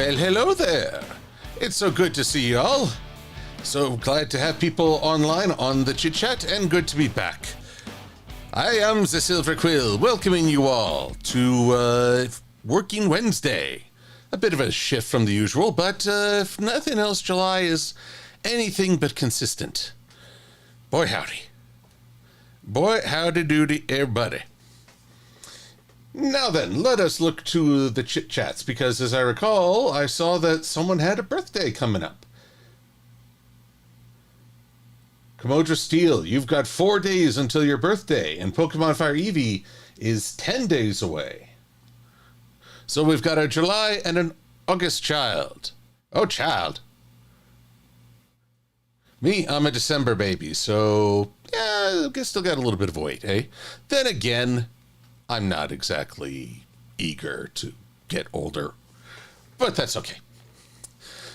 Well, hello there. It's so good to see y'all. So glad to have people online on the chit chat and good to be back. I am the Silver-Quill, welcoming you all to Working Wednesday. A bit of a shift from the usual, but if nothing else, July is anything but consistent. Boy howdy. Boy howdy doody, everybody. Now then, let us look to the chit-chats, because as I recall, I saw that someone had a birthday coming up. Kamodra Steel, you've got 4 days until your birthday, and Pokemon Fire Eevee is 10 days away. So we've got a July and an August child. Oh, child. Me, I'm a December baby, so yeah, I still got a little bit of a wait, eh? Then again, I'm not exactly eager to get older, but that's okay.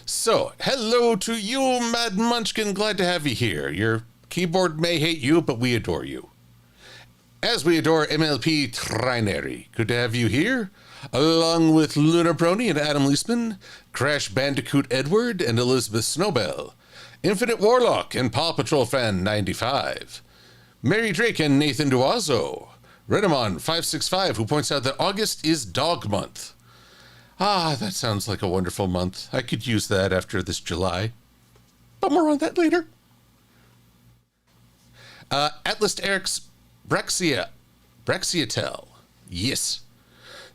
So, hello to you, Mad Munchkin. Glad to have you here. Your keyboard may hate you, but we adore you. As we adore MLP-Trinary. Good to have you here, along with Luna Brony and Adam Leisman, Crash Bandicoot Edward and Elizabeth Snowbell, Infinite Warlock and Paw Patrol Fan 95, Mary Drake and Nathan Duazo, Redamon565, who points out that August is Dog Month. Ah, that sounds like a wonderful month. I could use that after this July. But more on that later. Atlas Eric's Brexiatel. Yes.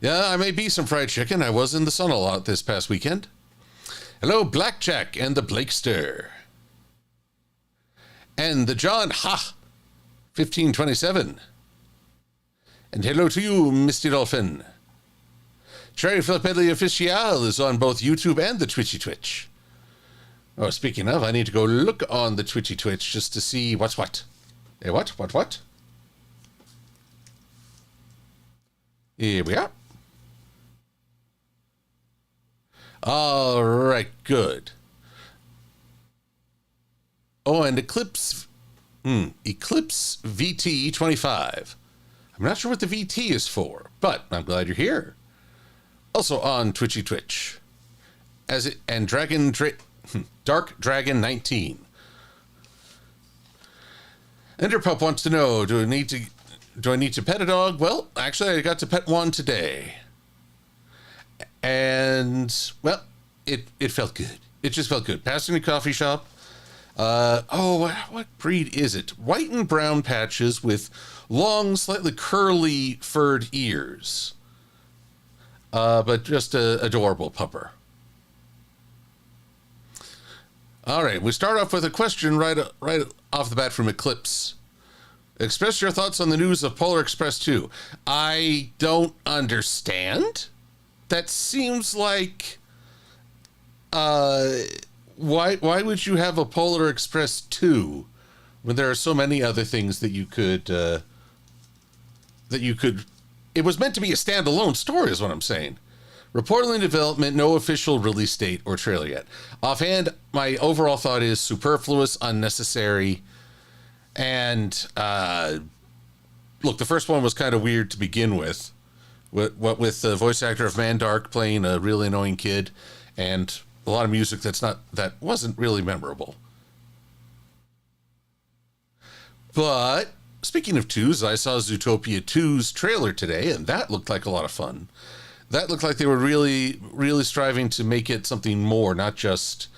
Yeah, I may be some fried chicken. I was in the sun a lot this past weekend. Hello, Blackjack and the Blakester. And the John Ha 1527. And hello to you, Misty Dolphin. Cherry Flippelli Official is on both YouTube and the Twitchy Twitch. Oh, speaking of, I need to go look on the Twitchy Twitch just to see what's what. Hey, what? Here we are. All right, good. Oh, and Eclipse VT 25. I'm not sure what the VT is for, but I'm glad you're here. Also on Twitchy Twitch. And Dark Dragon 19. Enderpup wants to know, do I need to pet a dog? Well, actually I got to pet one today. And well, it felt good. It just felt good. Passing the coffee shop. What breed is it? White and brown patches with long, slightly curly furred ears. But just a adorable pupper. All right, we start off with a question right off the bat from Eclipse. Express your thoughts on the news of Polar Express 2. I don't understand. That seems like... Why would you have a Polar Express 2 when there are so many other things that you could... It was meant to be a standalone story, is what I'm saying. Reportedly in development, no official release date or trailer yet. Offhand, my overall thought is superfluous, unnecessary, and look, the first one was kind of weird to begin with. With the voice actor of Mandark playing a really annoying kid, and a lot of music that wasn't really memorable. But speaking of twos, I saw Zootopia 2's trailer today, and that looked like a lot of fun. That looked like they were really, really striving to make it something more, not just,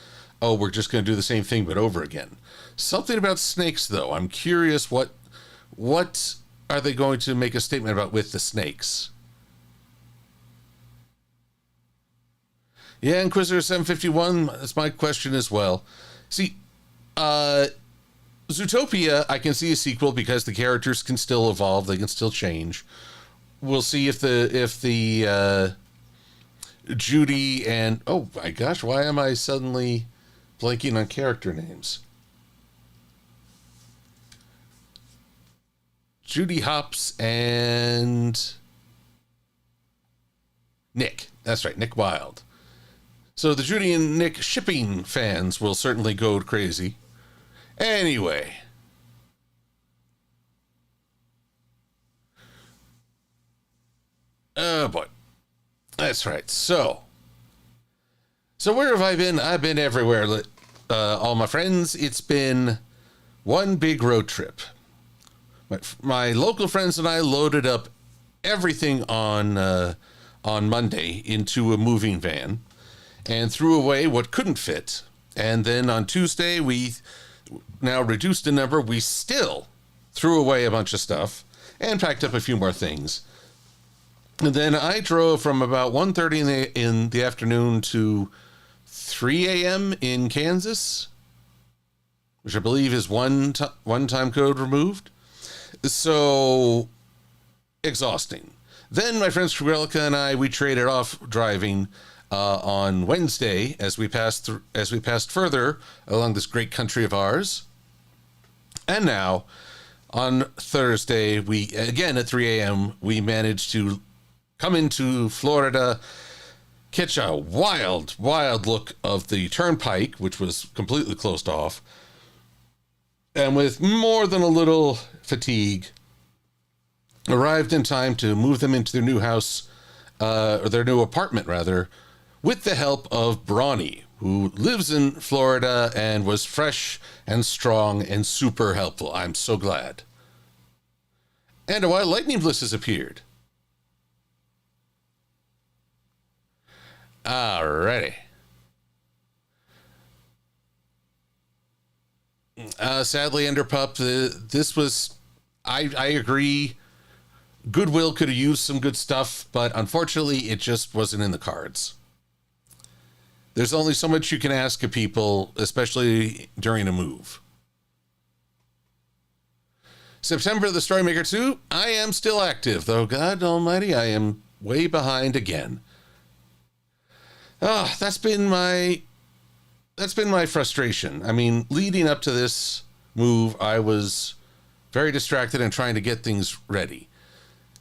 oh, we're just going to do the same thing but over again. Something about snakes, though. I'm curious what are they going to make a statement about with the snakes? Yeah, Inquisitor 751, that's my question as well. See, Zootopia, I can see a sequel because the characters can still evolve, they can still change. We'll see if the Judy and, oh my gosh, why am I suddenly blanking on character names? Judy Hopps and Nick. That's right, Nick Wilde. So the Judy and Nick shipping fans will certainly go crazy. Anyway. Oh boy. That's right. So So where have I been? I've been everywhere. All my friends, it's been one big road trip. My local friends and I loaded up everything on Monday into a moving van and threw away what couldn't fit. And then on Tuesday, we now reduced the number. We still threw away a bunch of stuff and packed up a few more things. And then I drove from about 1:30 in the afternoon to 3 a.m. in Kansas, which I believe is one time code removed. So exhausting. Then my friends Krugelica and I, we traded off driving on Wednesday as we passed further along this great country of ours. And now on Thursday, we again at 3 a.m. we managed to come into Florida, catch a wild look of the turnpike, which was completely closed off. And with more than a little fatigue, arrived in time to move them into their new house, or their new apartment, rather, with the help of Brawny, who lives in Florida and was fresh and strong and super helpful. I'm so glad. And a wild lightning bliss has appeared. Alrighty. Sadly, Enderpup, this was, I agree, Goodwill could have used some good stuff, but unfortunately, it just wasn't in the cards. There's only so much you can ask of people, especially during a move. September, the Storymaker 2, I am still active, though God almighty, I am way behind again. That's been my frustration. I mean, leading up to this move, I was very distracted and trying to get things ready.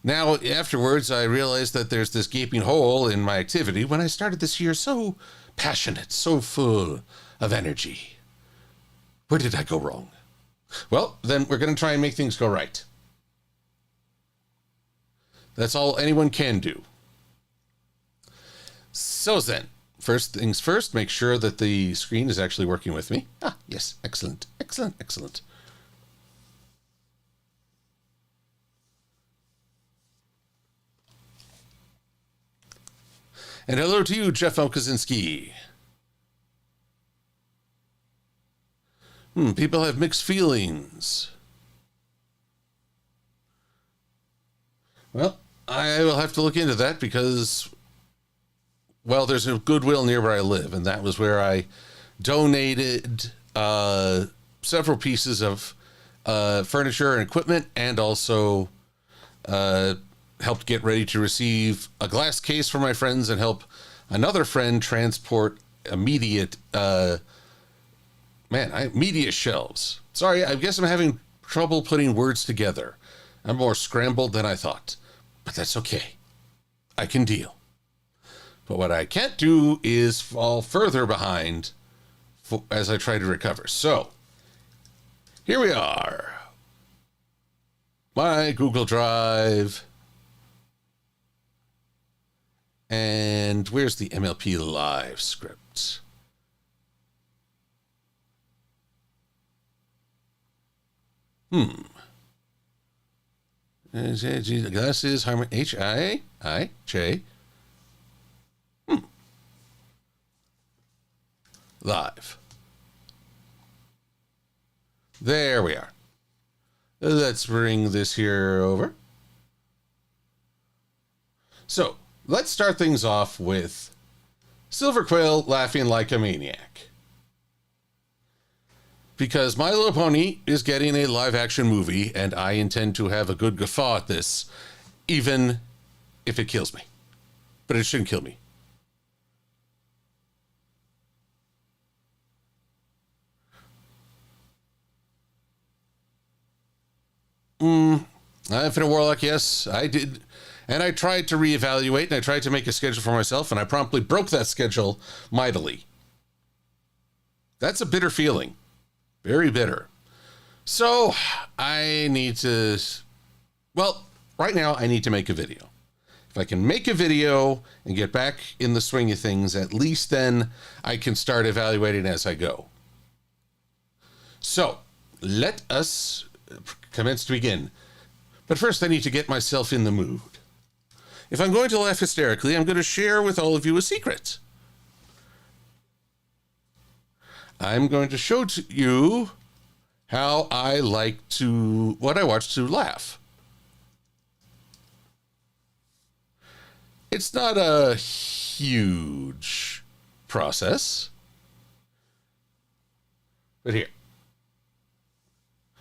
Now, afterwards, I realized that there's this gaping hole in my activity when I started this year so passionate, so full of energy. Where did I go wrong? Well, then we're going to try and make things go right. That's all anyone can do. So then, first things first, make sure that the screen is actually working with me. Yes, excellent. And hello to you, Jeff L. Kaczynski. People have mixed feelings. Well, I will have to look into that because, well, there's a Goodwill near where I live, and that was where I donated several pieces of furniture and equipment, and also helped get ready to receive a glass case for my friends and help another friend transport immediate media shelves. Sorry, I guess I'm having trouble putting words together. I'm more scrambled than I thought, but that's okay. I can deal. But what I can't do is fall further behind as I try to recover. So, here we are. My Google Drive. And where's the MLP Live script? Glasses, Harmon, H-I-I-J. Live. There we are. Let's bring this here over. So, let's start things off with Silver-Quill laughing like a maniac. Because My Little Pony is getting a live-action movie, and I intend to have a good guffaw at this, even if it kills me. But it shouldn't kill me. Infinite Warlock, yes, I did. And I tried to reevaluate, and I tried to make a schedule for myself, and I promptly broke that schedule mightily. That's a bitter feeling. Very bitter. So, I need to... Well, right now, I need to make a video. If If I can make a video and get back in the swing of things, at least then I can start evaluating as I go. So let us commence to begin. But first I need to get myself in the mood. If I'm going to laugh hysterically, I'm going to share with all of you a secret. I'm going to show to you how I what I watch to laugh. It's not a huge process, but here.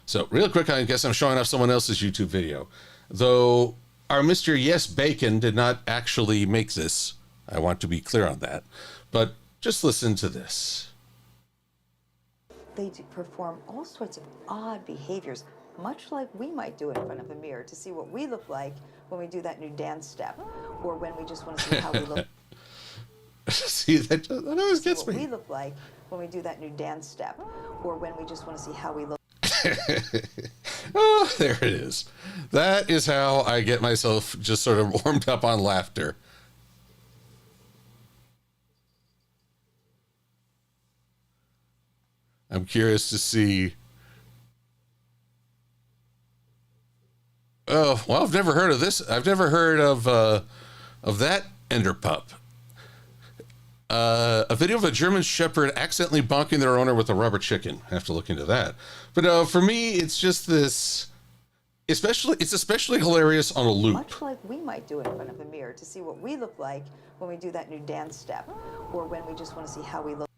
So real quick, I guess I'm showing off someone else's YouTube video. Though our Mr. Yes Bacon did not actually make this. I want to be clear on that. But just listen to this. They perform all sorts of odd behaviors, much like we might do in front of a mirror to see what we look like when we do that new dance step, or when we just want to see how we look. See, that always gets me. What we look like when we do that new dance step, or when we just want to see how we look. Oh, there it is. That is how I get myself just sort of warmed up on laughter. I'm curious to see. Oh, well, I've never heard of this. I've never heard of that enderpup. A video of a German Shepherd accidentally bonking their owner with a rubber chicken. I have to look into that. But for me, it's just this. It's especially hilarious on a loop. Much like we might do in front of a mirror to see what we look like when we do that new dance step, or when we just want to see how we look.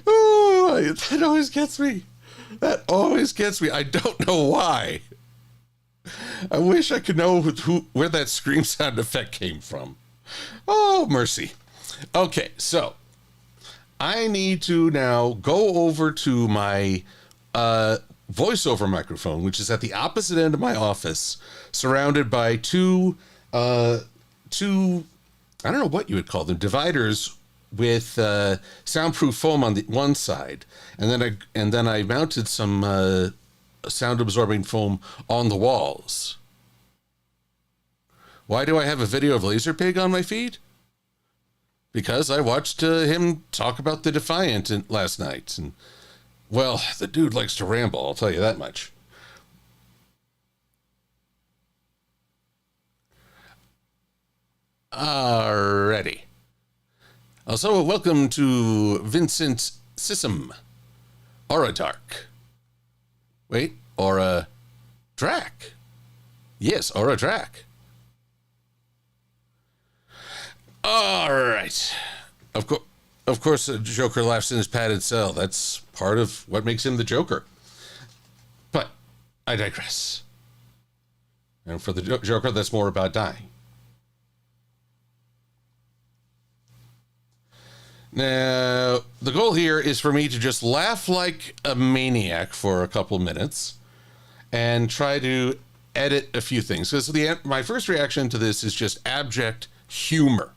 Oh, that always gets me. That always gets me. I don't know why. I wish I could know where that scream sound effect came from. Oh, mercy. Okay, so I need to now go over to my voiceover microphone, which is at the opposite end of my office, surrounded by two, I don't know what you would call them, dividers with soundproof foam on the one side, and then I mounted some sound absorbing foam on the walls. Why do I have a video of Laser Pig on my feed? Because I watched him talk about the Defiant last night, and well, the dude likes to ramble, I'll tell you that much. Alrighty. Also, welcome to Vincent Sissom. Aura Dark. Wait, Aura Drac. Yes, Aura Drac. All right. Of course, the Joker laughs in his padded cell. That's part of what makes him the Joker. But I digress. And for the Joker, that's more about dying. Now, the goal here is for me to just laugh like a maniac for a couple minutes and try to edit a few things. Because my first reaction to this is just abject humor.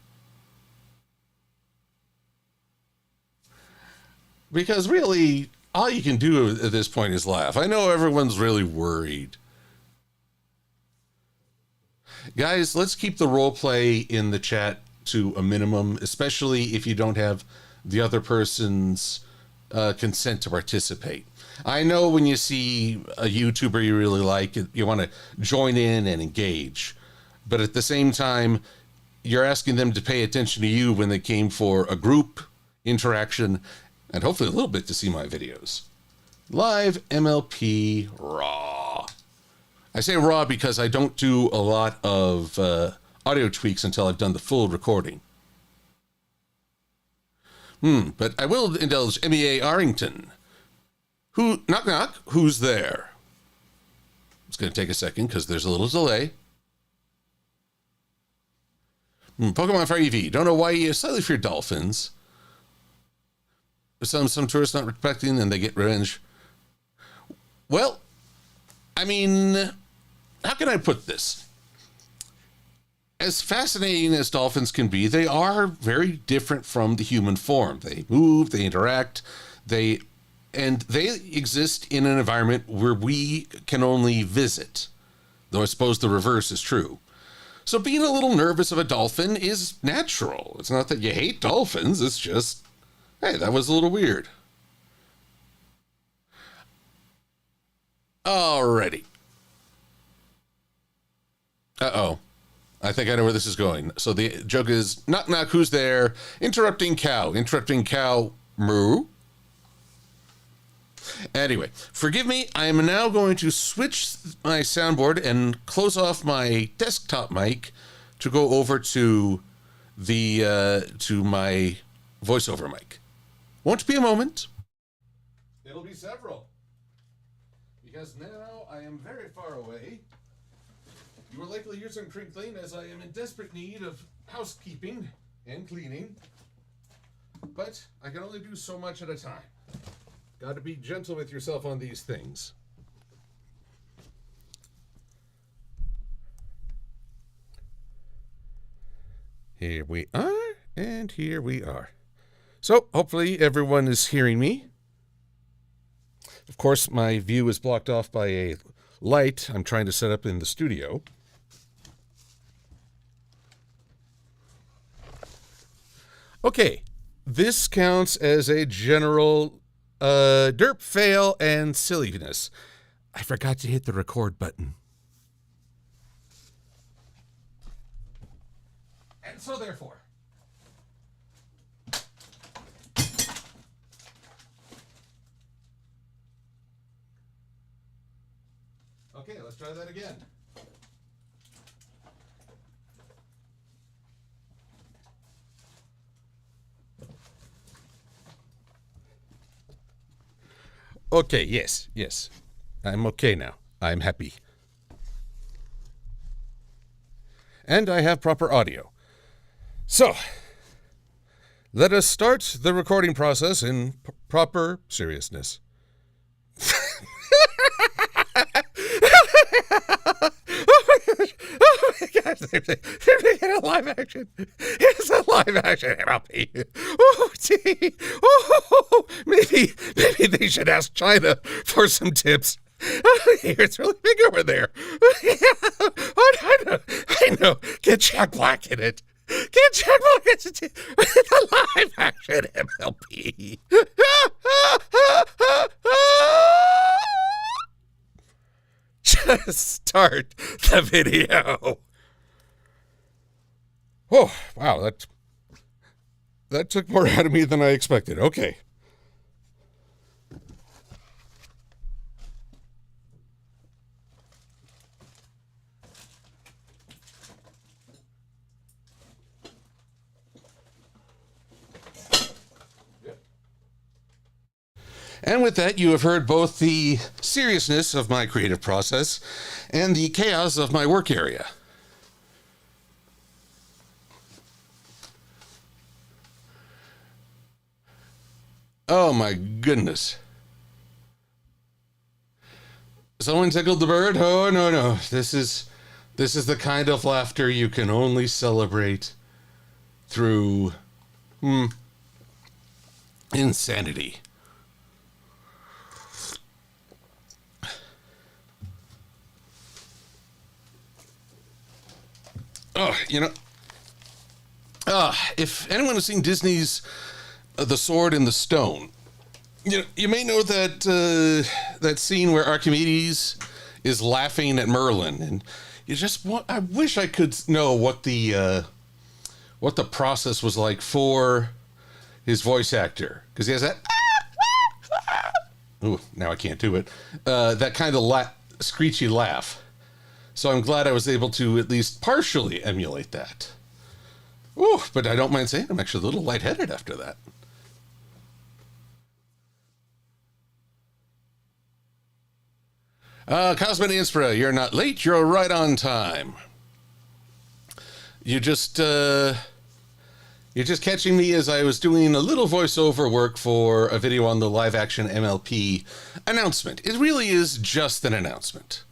Because really, all you can do at this point is laugh. I know everyone's really worried. Guys, let's keep the role play in the chat to a minimum, especially if you don't have the other person's consent to participate. I know when you see a YouTuber you really like, you want to join in and engage. But at the same time, you're asking them to pay attention to you when they came for a group interaction and hopefully a little bit to see my videos. Live MLP Raw. I say raw because I don't do a lot of audio tweaks until I've done the full recording. But I will indulge MEA Arrington. Who, knock knock, who's there? It's going to take a second because there's a little delay. Pokemon Fire EV. Don't know why you slightly fear dolphins. Some tourists not respecting and they get revenge. Well, I mean, how can I put this? As fascinating as dolphins can be, they are very different from the human form. They move, they interact, they exist in an environment where we can only visit. though I suppose the reverse is true. So being a little nervous of a dolphin is natural. It's not that you hate dolphins, it's just, hey, that was a little weird. Alrighty. Uh-oh. I think I know where this is going. So the joke is, knock knock, who's there? Interrupting cow. Interrupting cow, moo. Anyway, forgive me. I am now going to switch my soundboard and close off my desktop mic to go over to the to my voiceover mic. Won't be a moment. It'll be several. Because now I am very far away. You will likely hear some crinkling as I am in desperate need of housekeeping and cleaning. But I can only do so much at a time. Got to be gentle with yourself on these things. Here we are, and here we are. So, hopefully everyone is hearing me. Of course, my view is blocked off by a light I'm trying to set up in the studio. Okay, this counts as a general derp fail and silliness. I forgot to hit the record button. And so therefore, okay, let's try that again. Okay, yes. I'm okay now. I'm happy. And I have proper audio. So, let us start the recording process in proper seriousness. Oh my gosh, they're making a live action. It's a live action MLP. Oh, gee. Oh, maybe they should ask China for some tips. It's really big over there. Oh, I know. Get Jack Black in it. Get Jack Black in it. The live action MLP. Just start the video. Oh, wow, that took more out of me than I expected. Okay. And with that, you have heard both the seriousness of my creative process and the chaos of my work area. Oh my goodness. Someone tickled the bird? Oh, no. This is the kind of laughter you can only celebrate through insanity. Oh, if anyone has seen Disney's The Sword and the Stone, you may know that that scene where Archimedes is laughing at Merlin, and I wish I could know what the process was like for his voice actor, because he has that. Ooh, now I can't do it. That kind of screechy laugh. So I'm glad I was able to at least partially emulate that. Ooh, but I don't mind saying I'm actually a little lightheaded after that. Cosmic Inspira, you're not late, you're right on time. You're just catching me as I was doing a little voiceover work for a video on the live action MLP announcement. It really is just an announcement.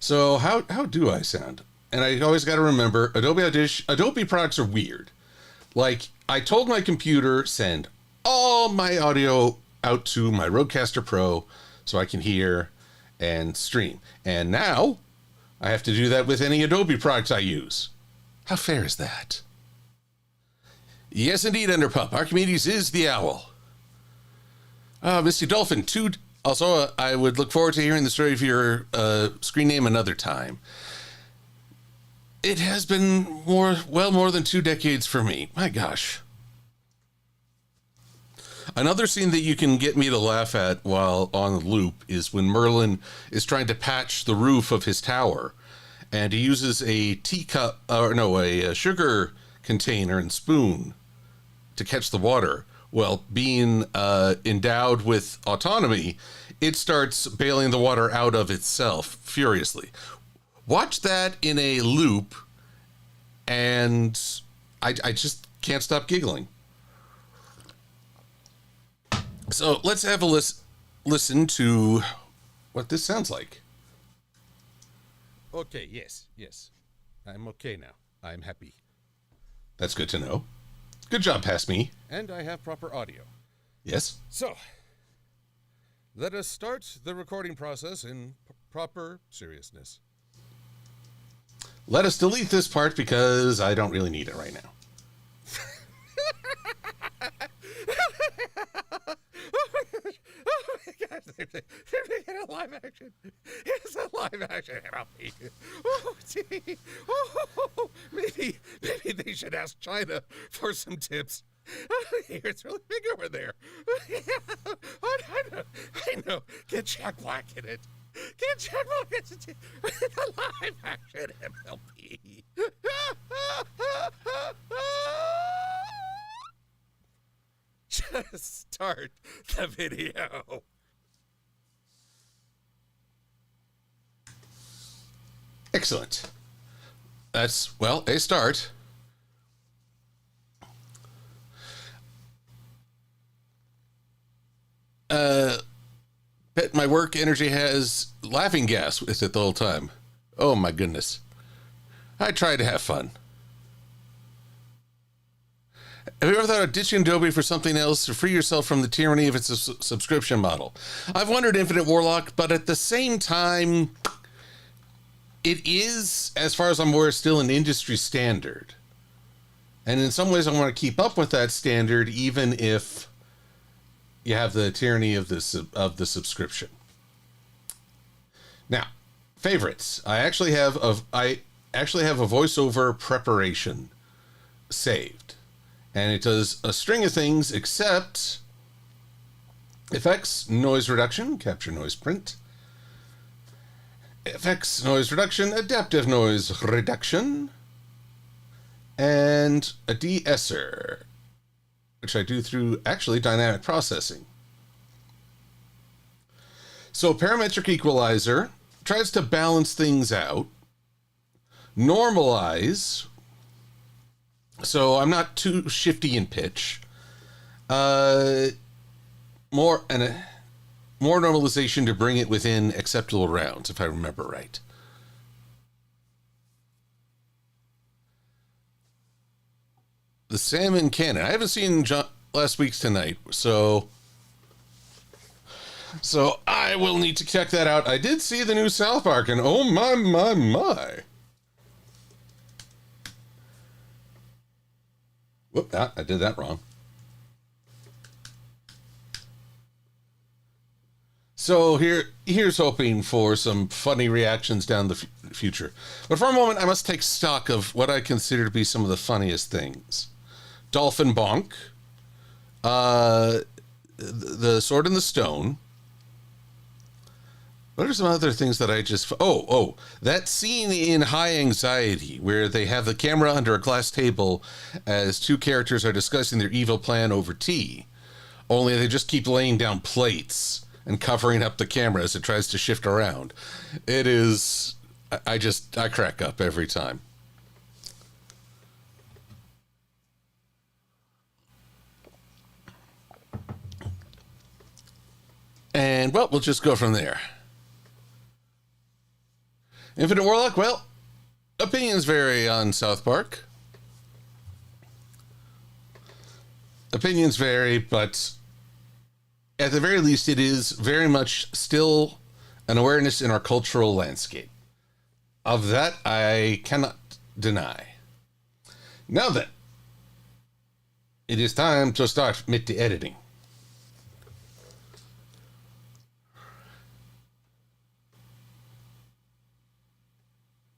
So how do I sound? And I always got to remember, Adobe products are weird. Like, I told my computer, send all my audio out to my Rodecaster Pro so I can hear, and stream. And now I have to do that with any Adobe products I use. How fair is that? Yes, indeed, Enderpup. Archimedes is the owl. Misty Dolphin, also, I would look forward to hearing the story of your screen name another time. It has been more than 2 decades for me. My gosh. Another scene that you can get me to laugh at while on the loop is when Merlin is trying to patch the roof of his tower, and he uses a sugar container and spoon to catch the water. Well, being endowed with autonomy, it starts bailing the water out of itself furiously. Watch that in a loop, and I just can't stop giggling. So let's have a listen to what this sounds like. Okay, yes. I'm okay now. I'm happy. That's good to know. Good job, past me. And I have proper audio. Yes? So, let us start the recording process in proper seriousness. Let us delete this part because I don't really need it right now. Oh my gosh, they're making a live action. It's a live action MLP. Oh, gee. Oh, maybe they should ask China for some tips. It's really big over there. I know. Get Jack Black in it. Get Jack Black in it. The live action MLP. Just start the video. Excellent. That's, well, a start. Bet my work energy has laughing gas with it the whole time. Oh my goodness. I try to have fun. Have you ever thought of ditching Adobe for something else to free yourself from the tyranny of its subscription model? I've wondered, Infinite Warlock, but at the same time, it is, as far as I'm aware, still an industry standard. And in some ways, I want to keep up with that standard, even if you have the tyranny of the subscription. Now, favorites. I actually have a voiceover preparation saved. And it does a string of things except effects, noise reduction, capture noise print, effects, noise reduction, adaptive noise reduction, and a de-esser, which I do through actually dynamic processing. So parametric equalizer tries to balance things out, normalize, so I'm not too shifty in pitch. More normalization to bring it within acceptable rounds, if I remember right. The Salmon Cannon. I haven't seen last week's tonight, so I will need to check that out. I did see the new South Park, and oh my. Whoop, I did that wrong. So here's hoping for some funny reactions down the future. But for a moment, I must take stock of what I consider to be some of the funniest things. Dolphin Bonk, the Sword in the Stone. What are some other things that I just... Oh, that scene in High Anxiety where they have the camera under a glass table as two characters are discussing their evil plan over tea. Only they just keep laying down plates and covering up the camera as it tries to shift around. It is... I crack up every time. And, well, we'll just go from there. Infinite Warlock, well, opinions vary on South Park. Opinions vary, but at the very least, it is very much still an awareness in our cultural landscape. Of that, I cannot deny. Now then, it is time to start with the editing.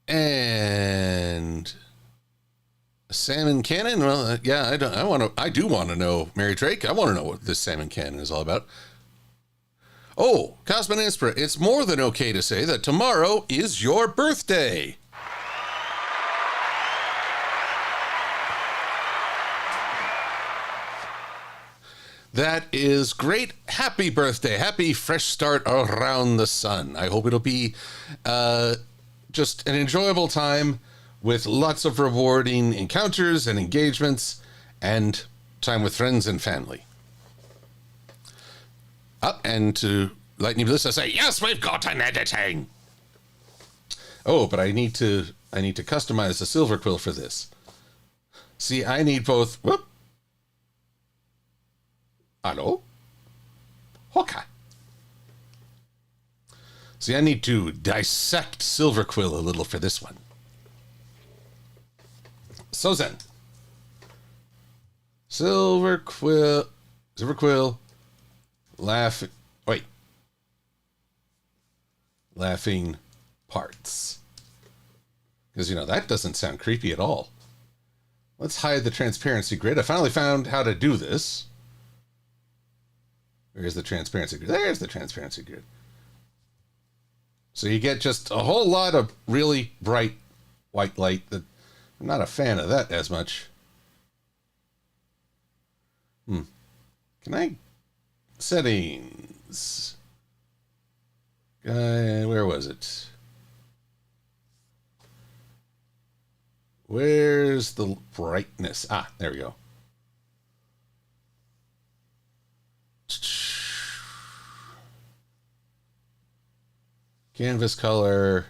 And salmon cannon. Well, yeah, I do want to know, Mary Drake. I want to know what this salmon cannon is all about. Oh, Cosmin Inspira, it's more than okay to say that tomorrow is your birthday. That is great. Happy birthday. Happy fresh start around the sun. I hope it'll be just an enjoyable time with lots of rewarding encounters and engagements and time with friends and family. And to lighten you with this, I say, yes, we've got an editing. Oh, but I need to customize the Silver-Quill for this. See, I need both. Whoop. Hello? Okay. See, I need to dissect Silver-Quill a little for this one. So then, Silver-Quill, laughing parts. Because, that doesn't sound creepy at all. Let's hide the transparency grid. I finally found how to do this. Where's the transparency grid? There's the transparency grid. So you get just a whole lot of really bright white light that I'm not a fan of that as much. Can I? Settings. Where was it? Where's the brightness? There we go. Canvas color.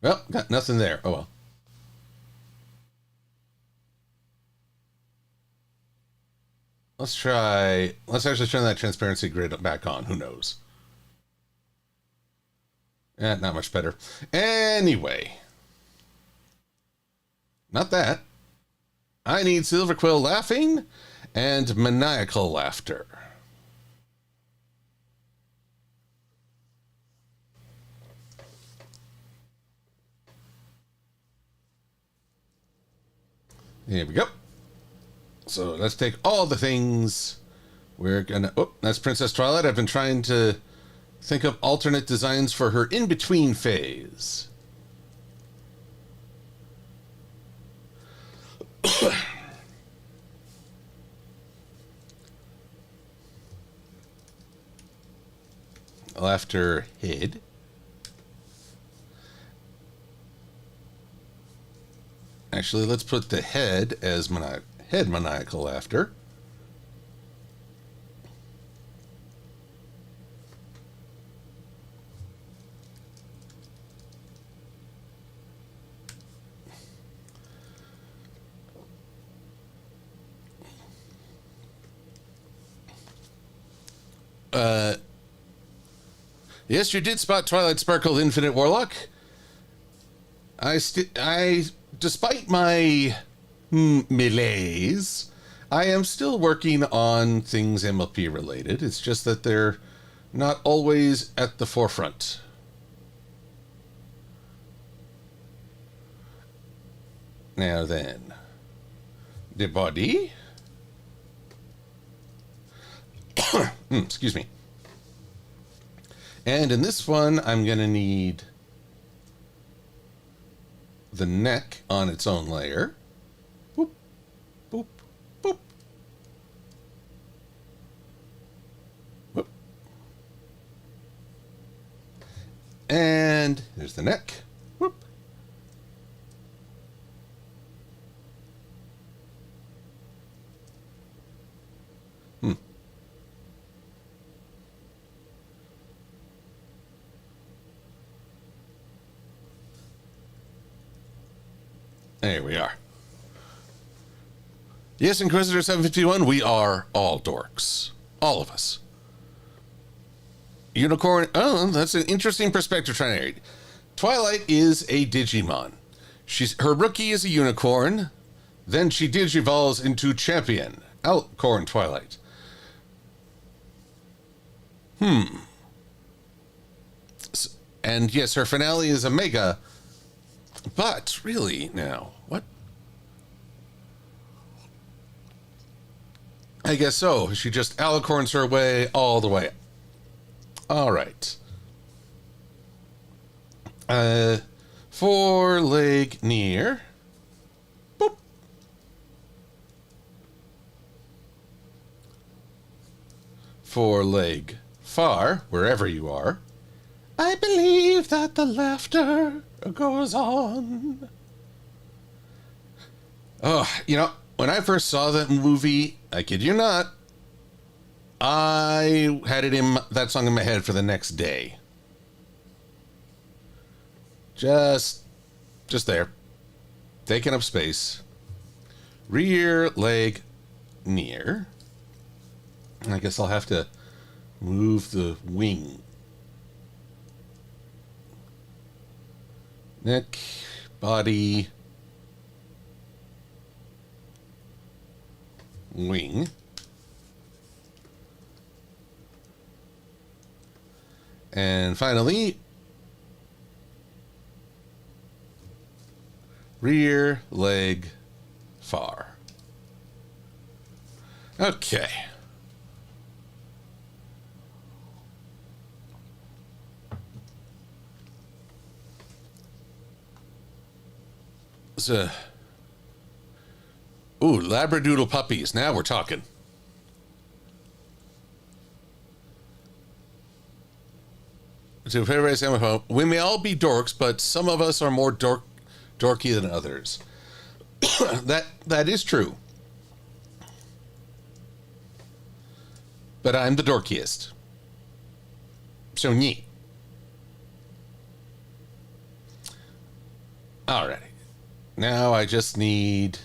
Well, got nothing there. Oh well. Let's actually turn that transparency grid back on. Who knows? Not much better. Anyway. Not that. I need Silver-Quill laughing and maniacal laughter. Here we go. So let's take all the things. We're gonna... Oh, that's Princess Twilight. I've been trying to think of alternate designs for her in-between phase. Laughter head. Actually, let's put the head as maniacal laughter. Yes, you did spot Twilight Sparkle Infinite Warlock. Despite my malaise, I am still working on things MLP related. It's just that they're not always at the forefront. Now then, the body. Excuse me. And in this one, I'm going to need the neck on its own layer. Boop, boop, boop. Whoop. And there's the neck. Whoop. There we are. Yes, Inquisitor 751, we are all dorks. All of us. Unicorn. Oh, that's an interesting perspective trying to read. Twilight is a Digimon. Her rookie is a unicorn. Then she digivolves into champion. Alcorn Twilight. And yes, her finale is a mega. But really, now, what? I guess so. She just alicorns her way all the way. All right. 4-leg near. Boop. Four-leg far, wherever you are. I believe that the laughter goes on. Oh, when I first saw that movie, I kid you not, I had that song in my head for the next day. Just there. Taking up space. Rear leg near. I guess I'll have to move the wing. Neck, body, wing. And finally, rear leg far. Okay. So, Labradoodle puppies. Now we're talking. To paraphrase MLP, we may all be dorks, but some of us are more dorky than others. that is true. But I'm the dorkiest. So neat. Alrighty. Now I just need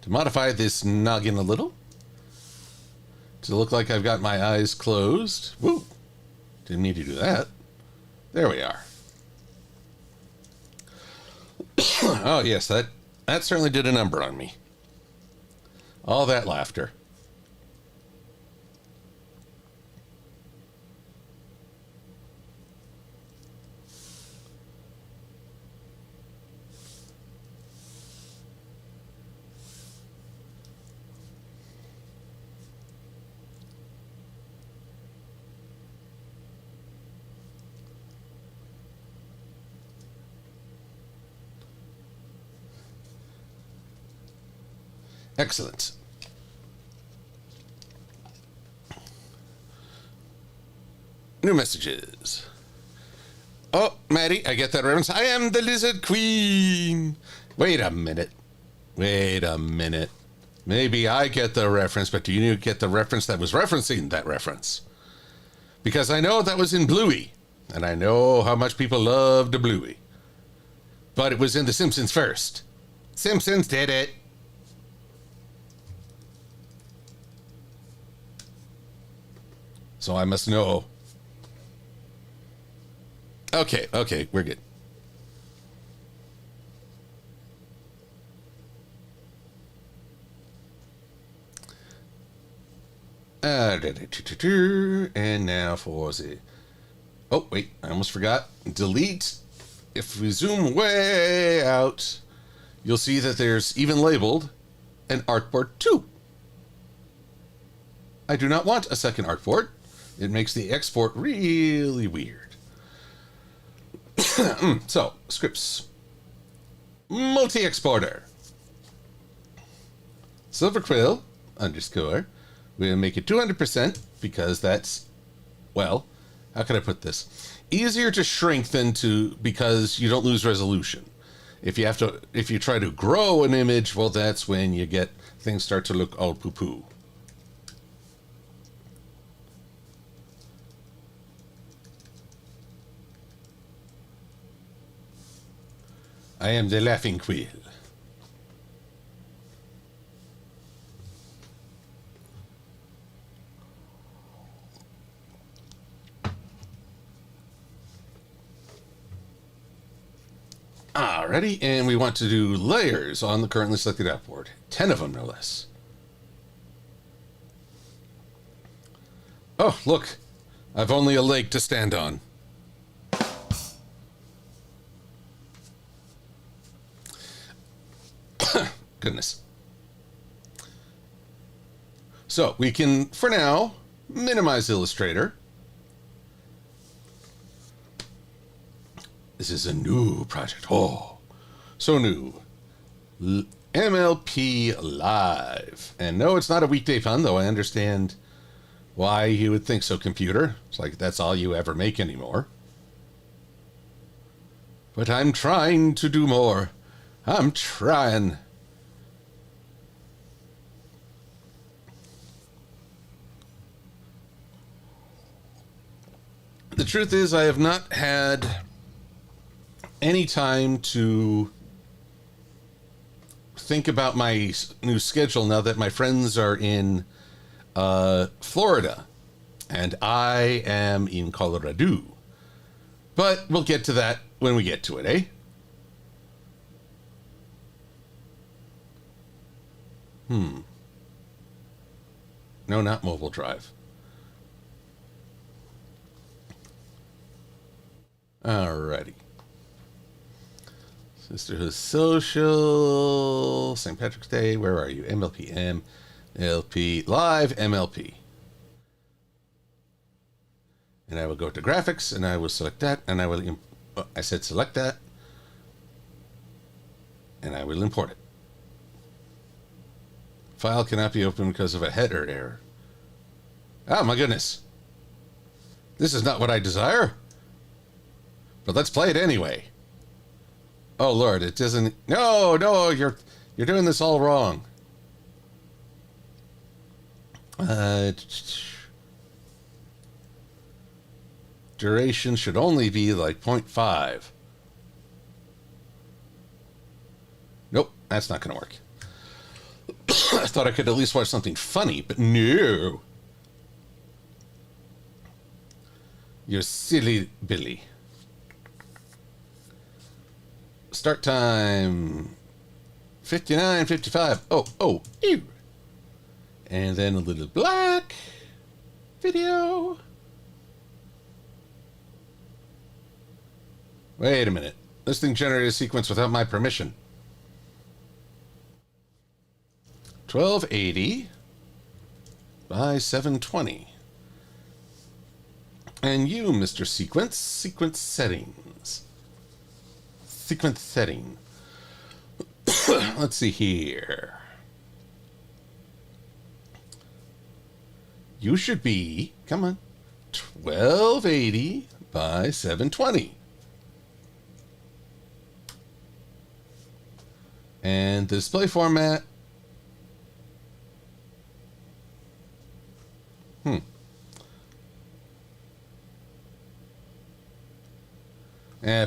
to modify this noggin a little to look like I've got my eyes closed. Woo! Didn't need to do that. There we are. Oh, yes, that certainly did a number on me. All that laughter. Excellent. New messages. Oh, Maddie, I get that reference. I am the Lizard Queen. Wait a minute. Maybe I get the reference, but do you get the reference that was referencing that reference? Because I know that was in Bluey, and I know how much people loved Bluey. But it was in The Simpsons first. Simpsons did it. So I must know. Okay, we're good. And now for the... Oh, wait, I almost forgot. Delete. If we zoom way out, you'll see that there's even labeled an artboard 2. I do not want a second artboard. It makes the export really weird. So, scripts. Multi-exporter. Silver-Quill _ we'll make it 200% because that's, well, how can I put this? Easier to shrink than because you don't lose resolution. If you try to grow an image, well, that's when you get things start to look all poo-poo. I am the laughing quill. Alrighty, and we want to do layers on the currently selected outboard. 10 of them, no less. Oh, look. I've only a leg to stand on. Goodness. So, we can, for now, minimize Illustrator. This is a new project. Oh, so new. MLP Live. And no, it's not a weekday fun, though I understand why you would think so, computer. It's like that's all you ever make anymore. But I'm trying to do more. I'm trying. The truth is, I have not had any time to think about my new schedule now that my friends are in Florida and I am in Colorado. But we'll get to that when we get to it, eh? No, not mobile drive. Alrighty. Sisterhood Social, St. Patrick's Day, where are you? MLP, MLP, Live, MLP. And I will go to graphics, and I will select that, and I will, I said select that, and I will import it. File cannot be opened because of a header error. Oh my goodness. This is not what I desire. But let's play it anyway. Oh Lord, it doesn't. No, you're doing this all wrong. Duration should only be like 0.5. Nope, that's not going to work. I thought I could at least watch something funny, but no. You're silly Billy. Start time 59:55. Oh, ew. And then a little black video. Wait a minute. This thing generated a sequence without my permission. 1280 by 720. And you, Mr. Sequence settings. Sequence setting. Let's see here. You should be, come on, 1280 by 720. And the display format.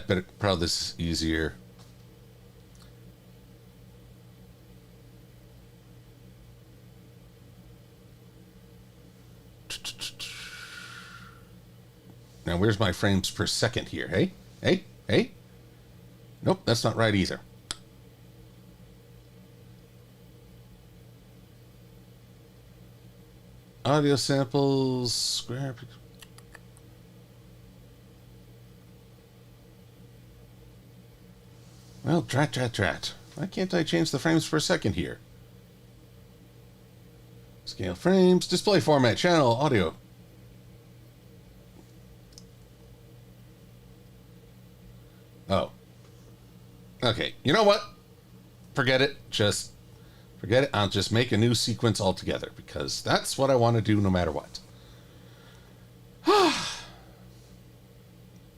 But probably this is easier. Now, where's my frames per second here? Hey? Nope, that's not right either. Audio samples, square. Well, drat. Why can't I change the frames per second here? Scale frames, display format, channel, audio. Oh. Okay, you know what? Forget it. Just forget it. I'll just make a new sequence altogether because that's what I want to do no matter what.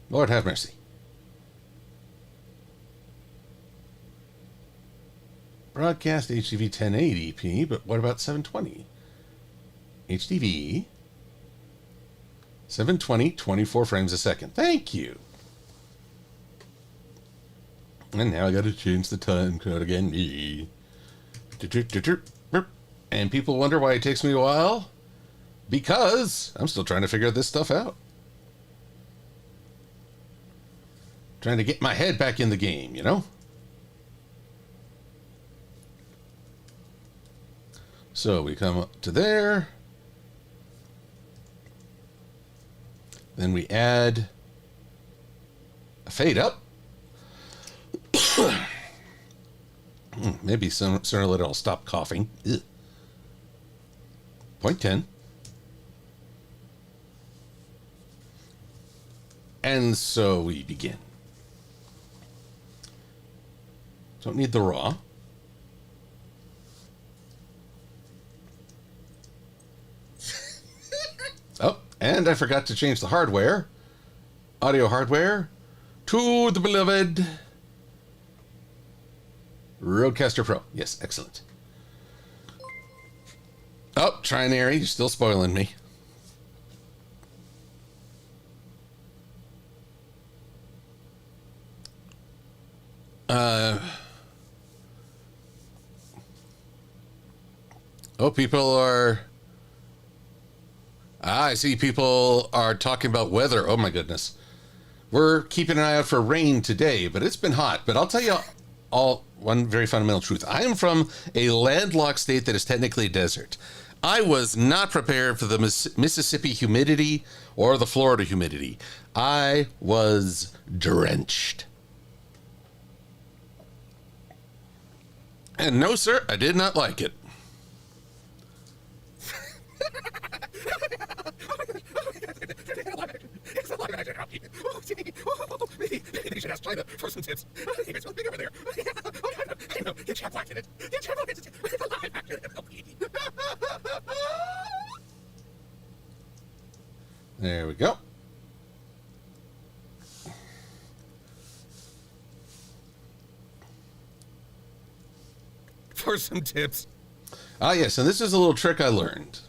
Lord have mercy. Broadcast HDV 1080p, but what about 720? HDV 720, 24 frames a second. Thank you. And now I got to change the time code again. And people wonder why it takes me a while? Because I'm still trying to figure this stuff out. Trying to get my head back in the game, you know? So we come up to there. Then we add a fade up. Maybe sooner or later I'll stop coughing. Ugh. 0.10. And so we begin. Don't need the raw. Oh, and I forgot to change the hardware. Audio hardware to the beloved Rodecaster Pro. Yes, excellent. Oh, Trinary, you're still spoiling me. Oh, people are... I see people are talking about weather. Oh, my goodness. We're keeping an eye out for rain today, but it's been hot. But I'll tell you all one very fundamental truth. I am from a landlocked state that is technically a desert. I was not prepared for the Mississippi humidity or the Florida humidity. I was drenched. And no, sir, I did not like it. Maybe they should ask China for some tips. It's really big over there. I know, get Chad Black in it. Get Chad Black in it. There we go. For some tips. Ah, yes, and this is a little trick I learned.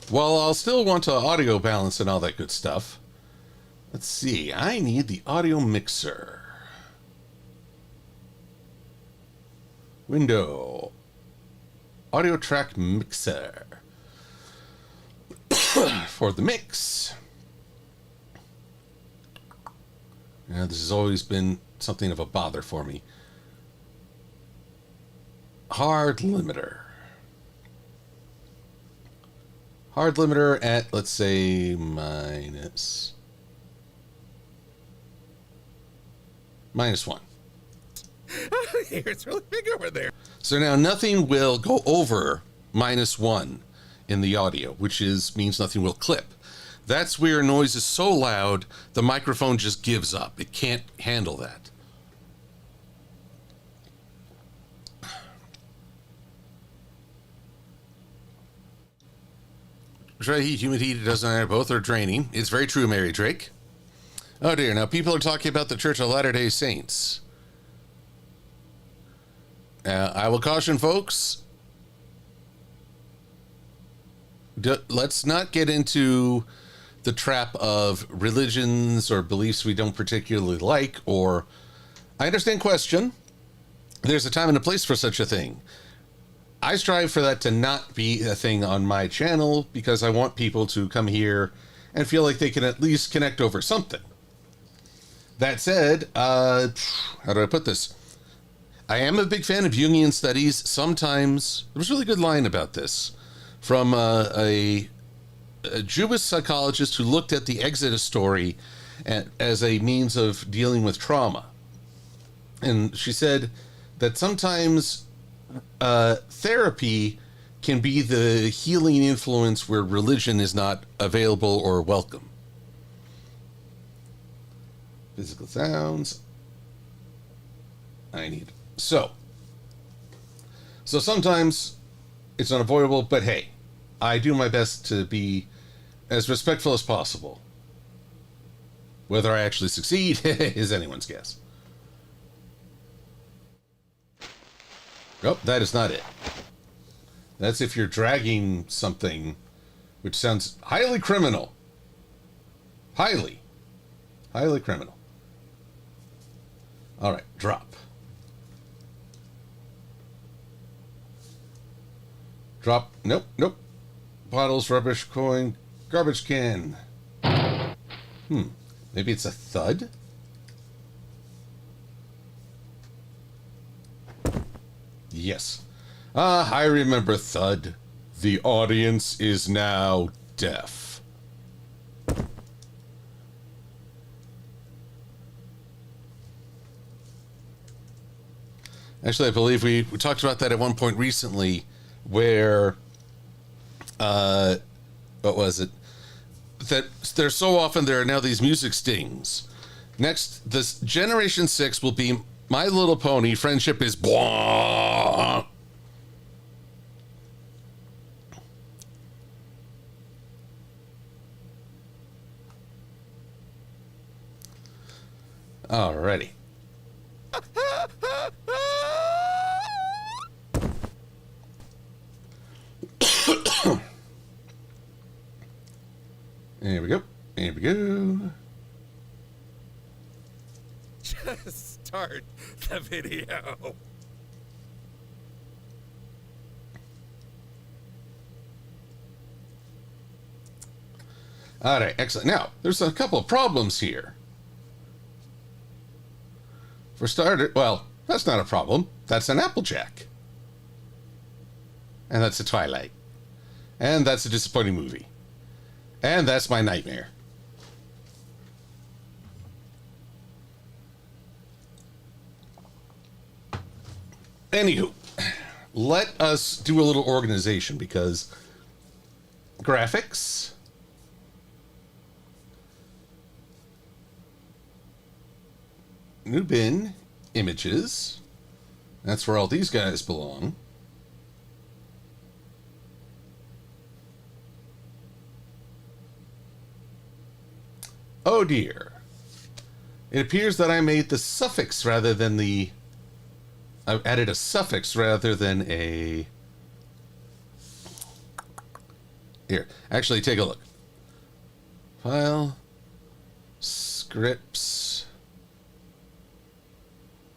While I'll still want to audio balance and all that good stuff, let's see, I need the audio mixer. Window. Audio track mixer. For the mix. Now, this has always been something of a bother for me. Hard limiter. Hard limiter at, let's say, minus 1. It's really big over there. So now nothing will go over -1 in the audio, which means nothing will clip. That's where noise is so loud, the microphone just gives up. It can't handle that. Dry heat, humid heat, it doesn't matter. Both are draining. It's very true, Mary Drake. Oh dear, now people are talking about the Church of Latter-day Saints. I will caution folks, let's not get into the trap of religions or beliefs we don't particularly like, or I understand question. There's a time and a place for such a thing. I strive for that to not be a thing on my channel because I want people to come here and feel like they can at least connect over something. That said, how do I put this? I am a big fan of Jungian studies. Sometimes, there was a really good line about this from a Jewish psychologist who looked at the Exodus story as a means of dealing with trauma. And she said that sometimes therapy can be the healing influence where religion is not available or welcome. Physical sounds. I need. So sometimes it's unavoidable, but hey, I do my best to be as respectful as possible. Whether I actually succeed is anyone's guess. Oh, that is not it. That's if you're dragging something, which sounds highly criminal. Highly criminal. All right, drop. Drop. Nope. Bottles, rubbish, coin, garbage can. Maybe it's a thud? Yes. I remember thud. The audience is now deaf. Actually, I believe we talked about that at one point recently where, what was it? That there's so often there are now these music stings. Next, this Generation 6 will be My Little Pony, Friendship is blah. Alrighty. There we go. There we go. Just start the video. All right, excellent. Now, there's a couple of problems here. For starter, well, that's not a problem. That's an Applejack. And that's a Twilight. And that's a disappointing movie. And that's my nightmare. Anywho, let us do a little organization because graphics, new bin, images, that's where all these guys belong. Oh dear. It appears that I made the suffix rather than the... I added a suffix rather than a... Here, actually take a look. File, scripts,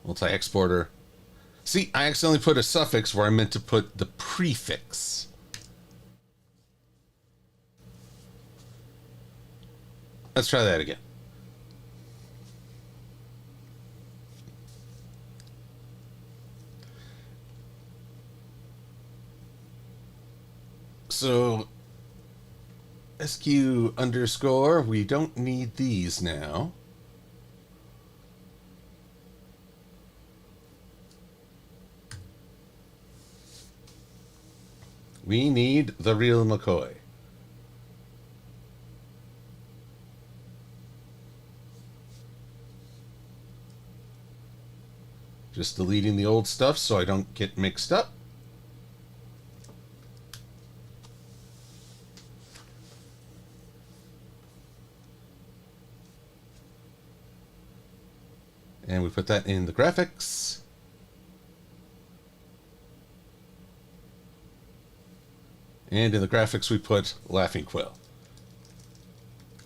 multi-exporter. See, I accidentally put a suffix where I meant to put the prefix. Let's try that again. So, SQ underscore, we don't need these now. We need the real McCoy. Just deleting the old stuff so I don't get mixed up. And we put that in the graphics. And in the graphics we put Laughing Quill.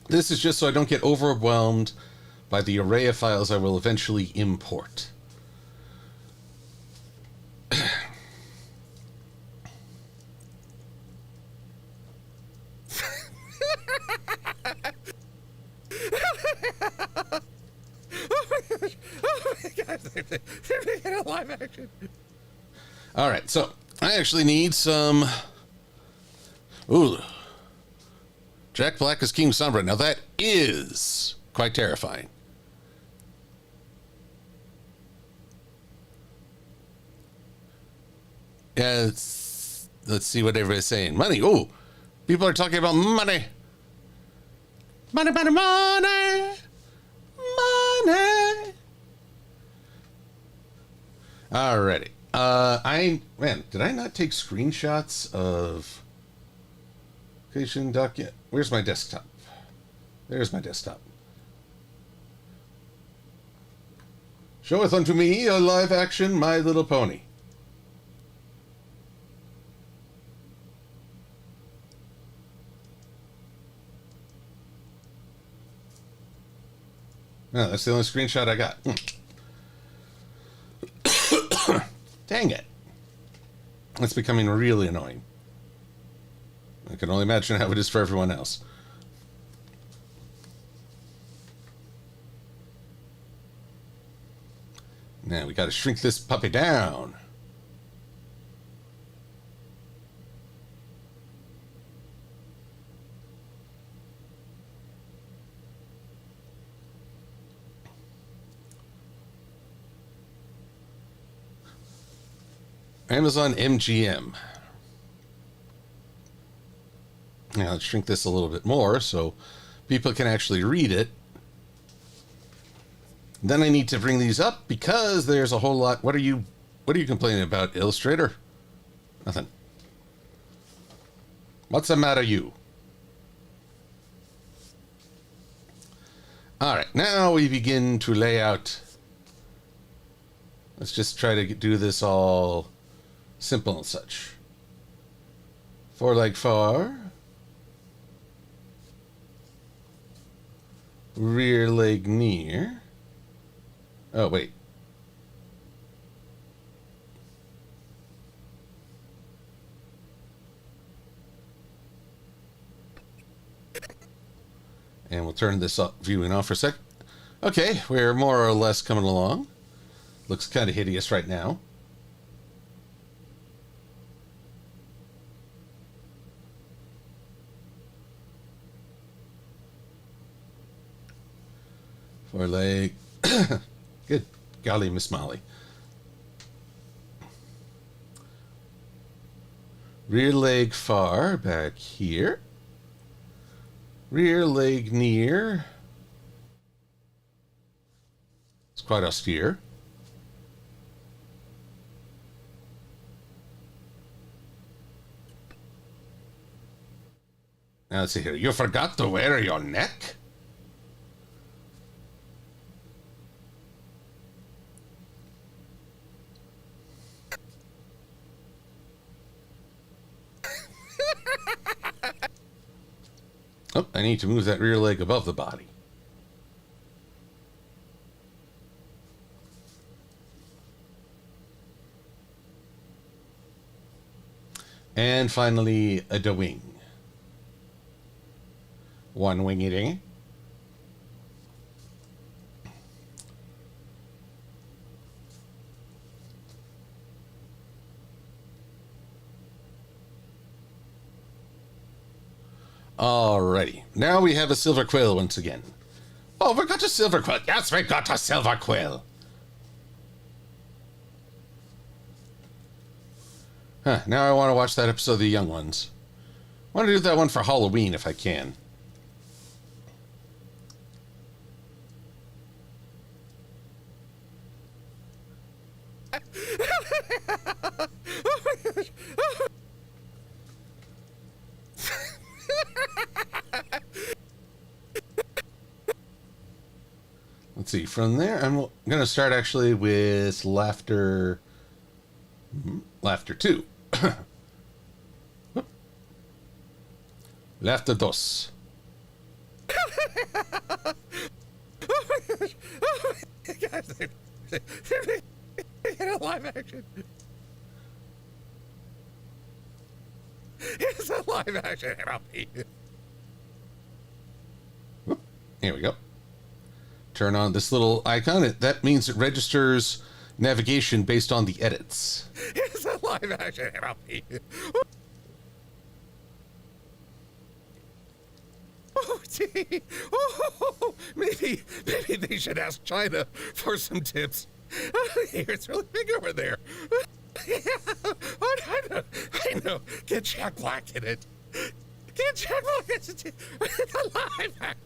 This is just so I don't get overwhelmed by the array of files I will eventually import. Live action. All right, so I actually need some... Ooh. Jack Black as King Sombra. Now that is quite terrifying. Yeah, let's see what everybody's saying. Money. Oh, people are talking about money. Money, money, money. Money. Alrighty. Did I not take screenshots of location document? Where's my desktop? There's my desktop. Showeth unto me a live action My Little Pony. No, that's the only screenshot I got. Dang it. That's becoming really annoying. I can only imagine how it is for everyone else. Now we got to shrink this puppy down. Amazon MGM. Now let's shrink this a little bit more so people can actually read it. Then I need to bring these up because there's a whole lot. What are you complaining about, Illustrator? Nothing. What's the matter, you? All right, now we begin to lay out. Let's just try to do this all simple and such. Foreleg far. Rear leg near. Oh, wait. And we'll turn this viewing off for a sec. Okay, we're more or less coming along. Looks kind of hideous right now. Foreleg. Good golly, Miss Molly. Rear leg far back here. Rear leg near. It's quite austere. Now let's see here. You forgot to wear your neck? Oh, I need to move that rear leg above the body. And finally, a wing. One wingy ding. Alrighty. Now we have a silver quill once again. Oh, we got a silver quill. Yes, we got a silver quill. Huh, now I want to watch that episode of The Young Ones. I want to do that one for Halloween if I can. Let's see, from there, I'm going to start actually with Laughter 2. Laughter dos. Live action. It's a live action MLP. Here we go. Turn on this little icon. That means it registers navigation based on the edits. It's a live action MLP. Oh, gee. Oh, maybe they should ask China for some tips. Here, it's really big over there. Oh, I know. Get Jack Black in it. Get Jack Black in it. It's a live action.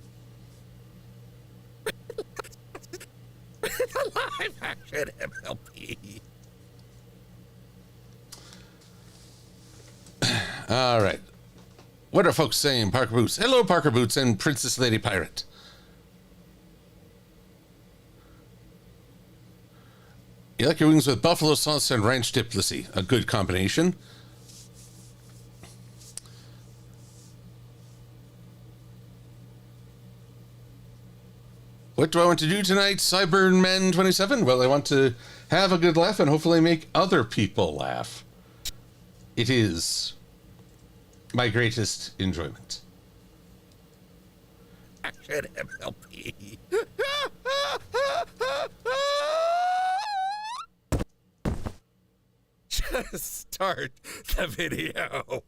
It's a live action MLP. All right. What are folks saying, Parker Boots? Hello, Parker Boots and Princess Lady Pirate. You like your wings with buffalo sauce and ranch dip, Lissy. A good combination. What do I want to do tonight, Cyberman27? Well, I want to have a good laugh and hopefully make other people laugh. It is my greatest enjoyment. Action MLP. Just start the video.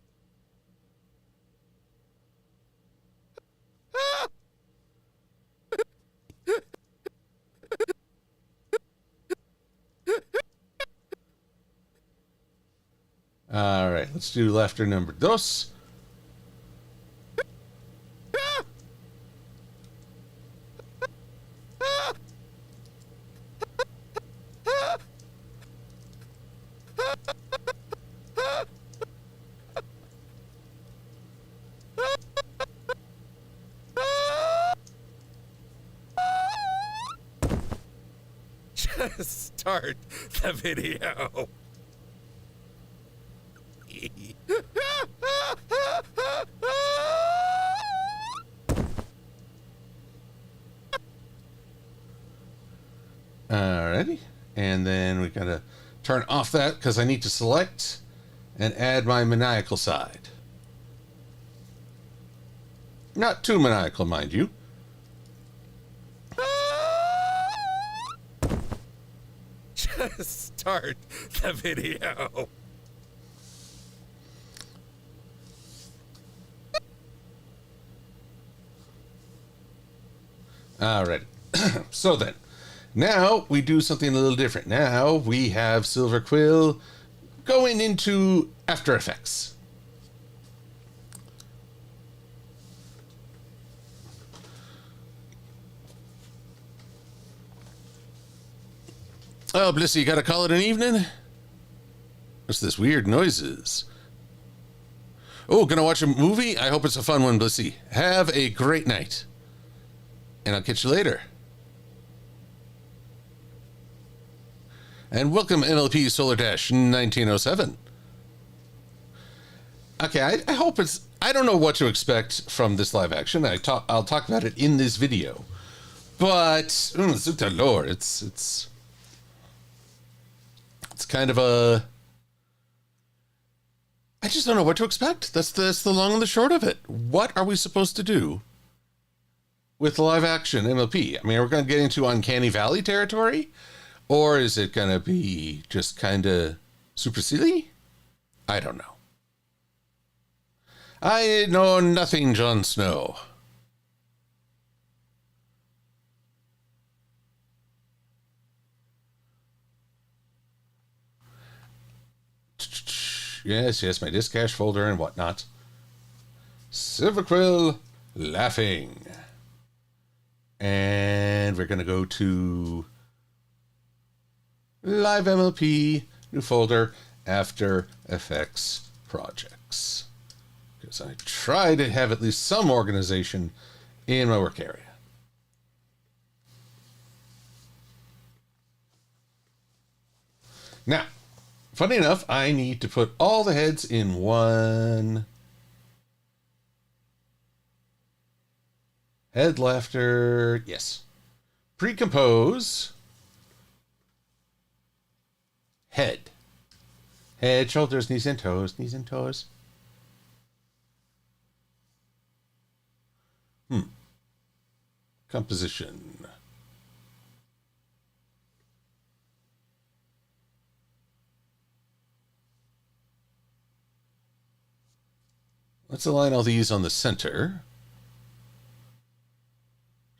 right, let's do laughter number dos. Just start the video. Alrighty. And then we gotta turn off that because I need to select and add my maniacal side. Not too maniacal, mind you. Just start the video. Alright. So then, now we do something a little different. Now we have Silver-Quill going into After Effects. Oh, Blissy, you gotta call it an evening? What's this weird noises? Oh, gonna watch a movie? I hope it's a fun one, Blissy. Have a great night. And I'll catch you later. And welcome MLP-Silver-Quill. Okay, I hope it's... I don't know what to expect from this live action. I'll talk about it in this video. But, Zuta Lord, it's kind of a... I just don't know what to expect. That's the long and the short of it. What are we supposed to do with live action MLP? I mean, are we going to get into Uncanny Valley territory? Or is it going to be just kind of super silly? I don't know. I know nothing, Jon Snow. Yes, my disk cache folder and whatnot. Silver-Quill laughing. And we're going to go to Live MLP, new folder, After Effects Projects. Because I try to have at least some organization in my work area. Now, funny enough, I need to put all the heads in one head laughter. Yes. Pre-compose. Head. Head, shoulders, knees and toes. Knees and toes. Composition. Let's align all these on the center.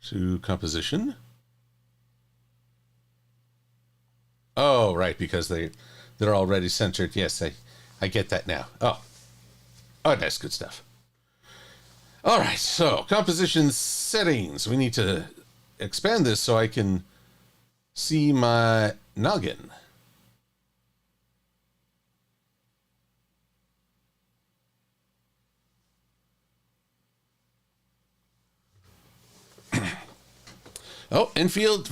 To composition. Oh, right, because they're already centered. Yes, I get that now. Oh, nice, good stuff. All right, so composition settings. We need to expand this so I can see my noggin. Oh, infield,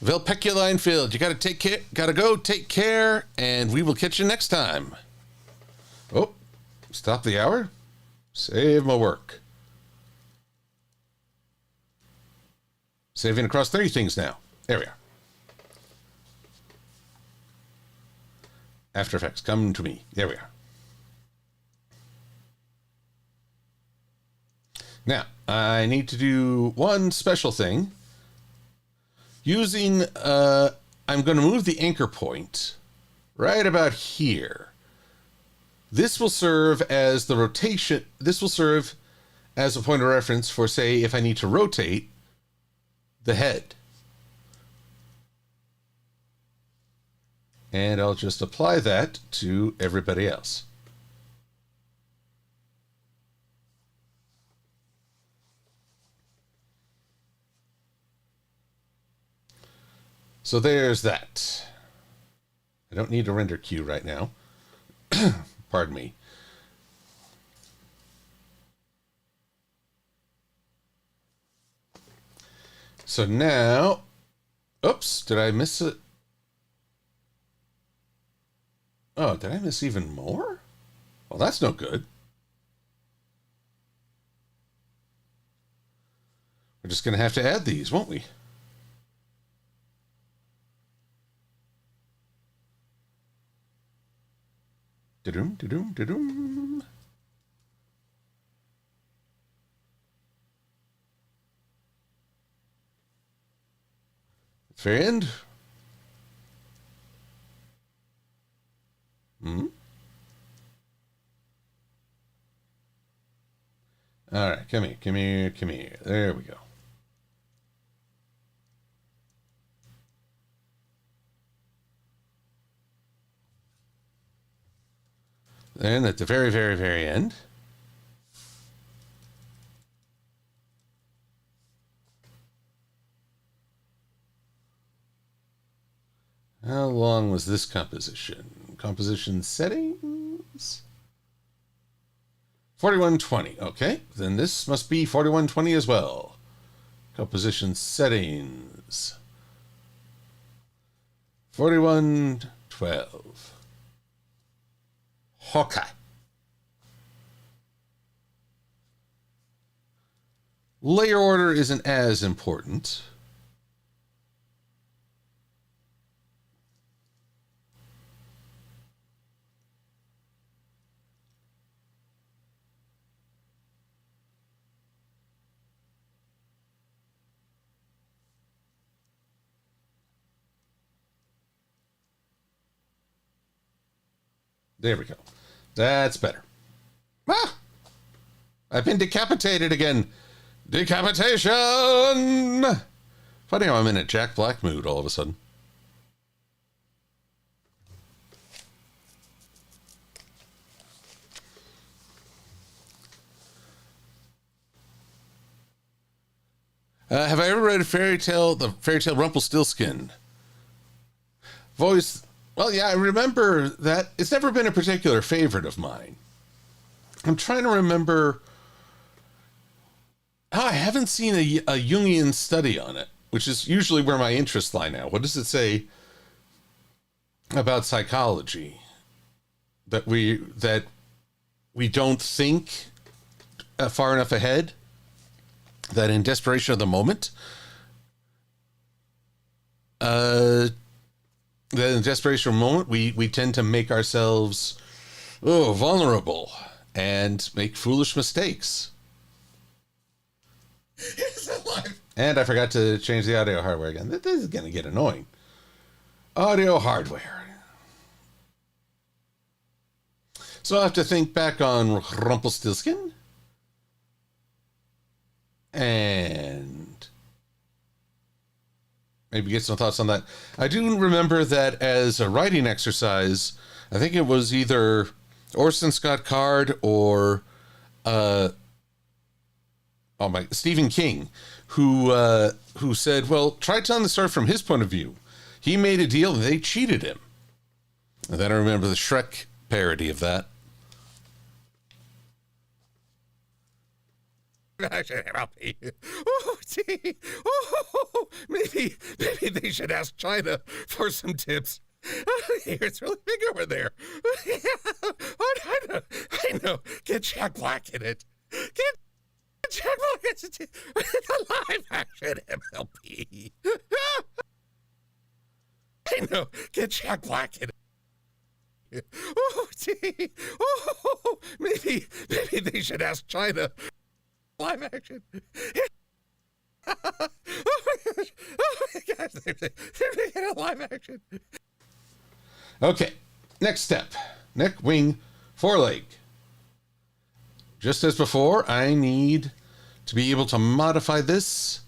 Velpecula infield. You gotta take care, take care, and we will catch you next time. Oh, stop the hour. Save my work. Saving across 3 things now. There we are. After Effects, come to me. There we are. Now, I need to do one special thing. Using, I'm going to move the anchor point right about here. This will serve as the rotation. This will serve as a point of reference for, say, if I need to rotate the head. And I'll just apply that to everybody else. So there's that. I don't need a render queue right now. Pardon me. So now, oops, did I miss it? Oh, did I miss even more? Well, that's no good. We're just going to have to add these, won't we? Da-doom, da-doom, da-doom. Very end. All right, come here, come here, come here. There we go. Then at the very, very, very end, how long was this composition? Composition settings? 4120. Okay, then this must be 4120 as well. Composition settings. 4112. Okay. Layer order isn't as important. There we go. That's better. Ah! I've been decapitated again. Decapitation! Funny how I'm in a Jack Black mood all of a sudden. Have I ever read the fairy tale Rumpelstiltskin? Voice, well, yeah, I remember that. It's never been a particular favorite of mine. I'm trying to remember. Oh, I haven't seen a Jungian study on it, which is usually where my interests lie now. What does it say about psychology? That we don't think far enough ahead? That in desperation of the moment, we tend to make ourselves vulnerable and make foolish mistakes. And I forgot to change the audio hardware again. This is going to get annoying. Audio hardware. So I'll have to think back on Rumpelstiltskin. And maybe get some thoughts on that. I do remember that as a writing exercise, I think it was either Orson Scott Card or Stephen King, who said, well, try telling the story from his point of view. He made a deal and they cheated him. And then I remember the Shrek parody of that. MLP. Maybe they should ask China for some tips. It's really big over there. I know. Get Jack Black in it. Get Jack Black in it. The live action MLP. I know. Get Jack Black in it. Maybe they should ask China. Live action. Oh my gosh, they're making a live action. Okay, next step. Neck, wing, foreleg. Just as before, I need to be able to modify this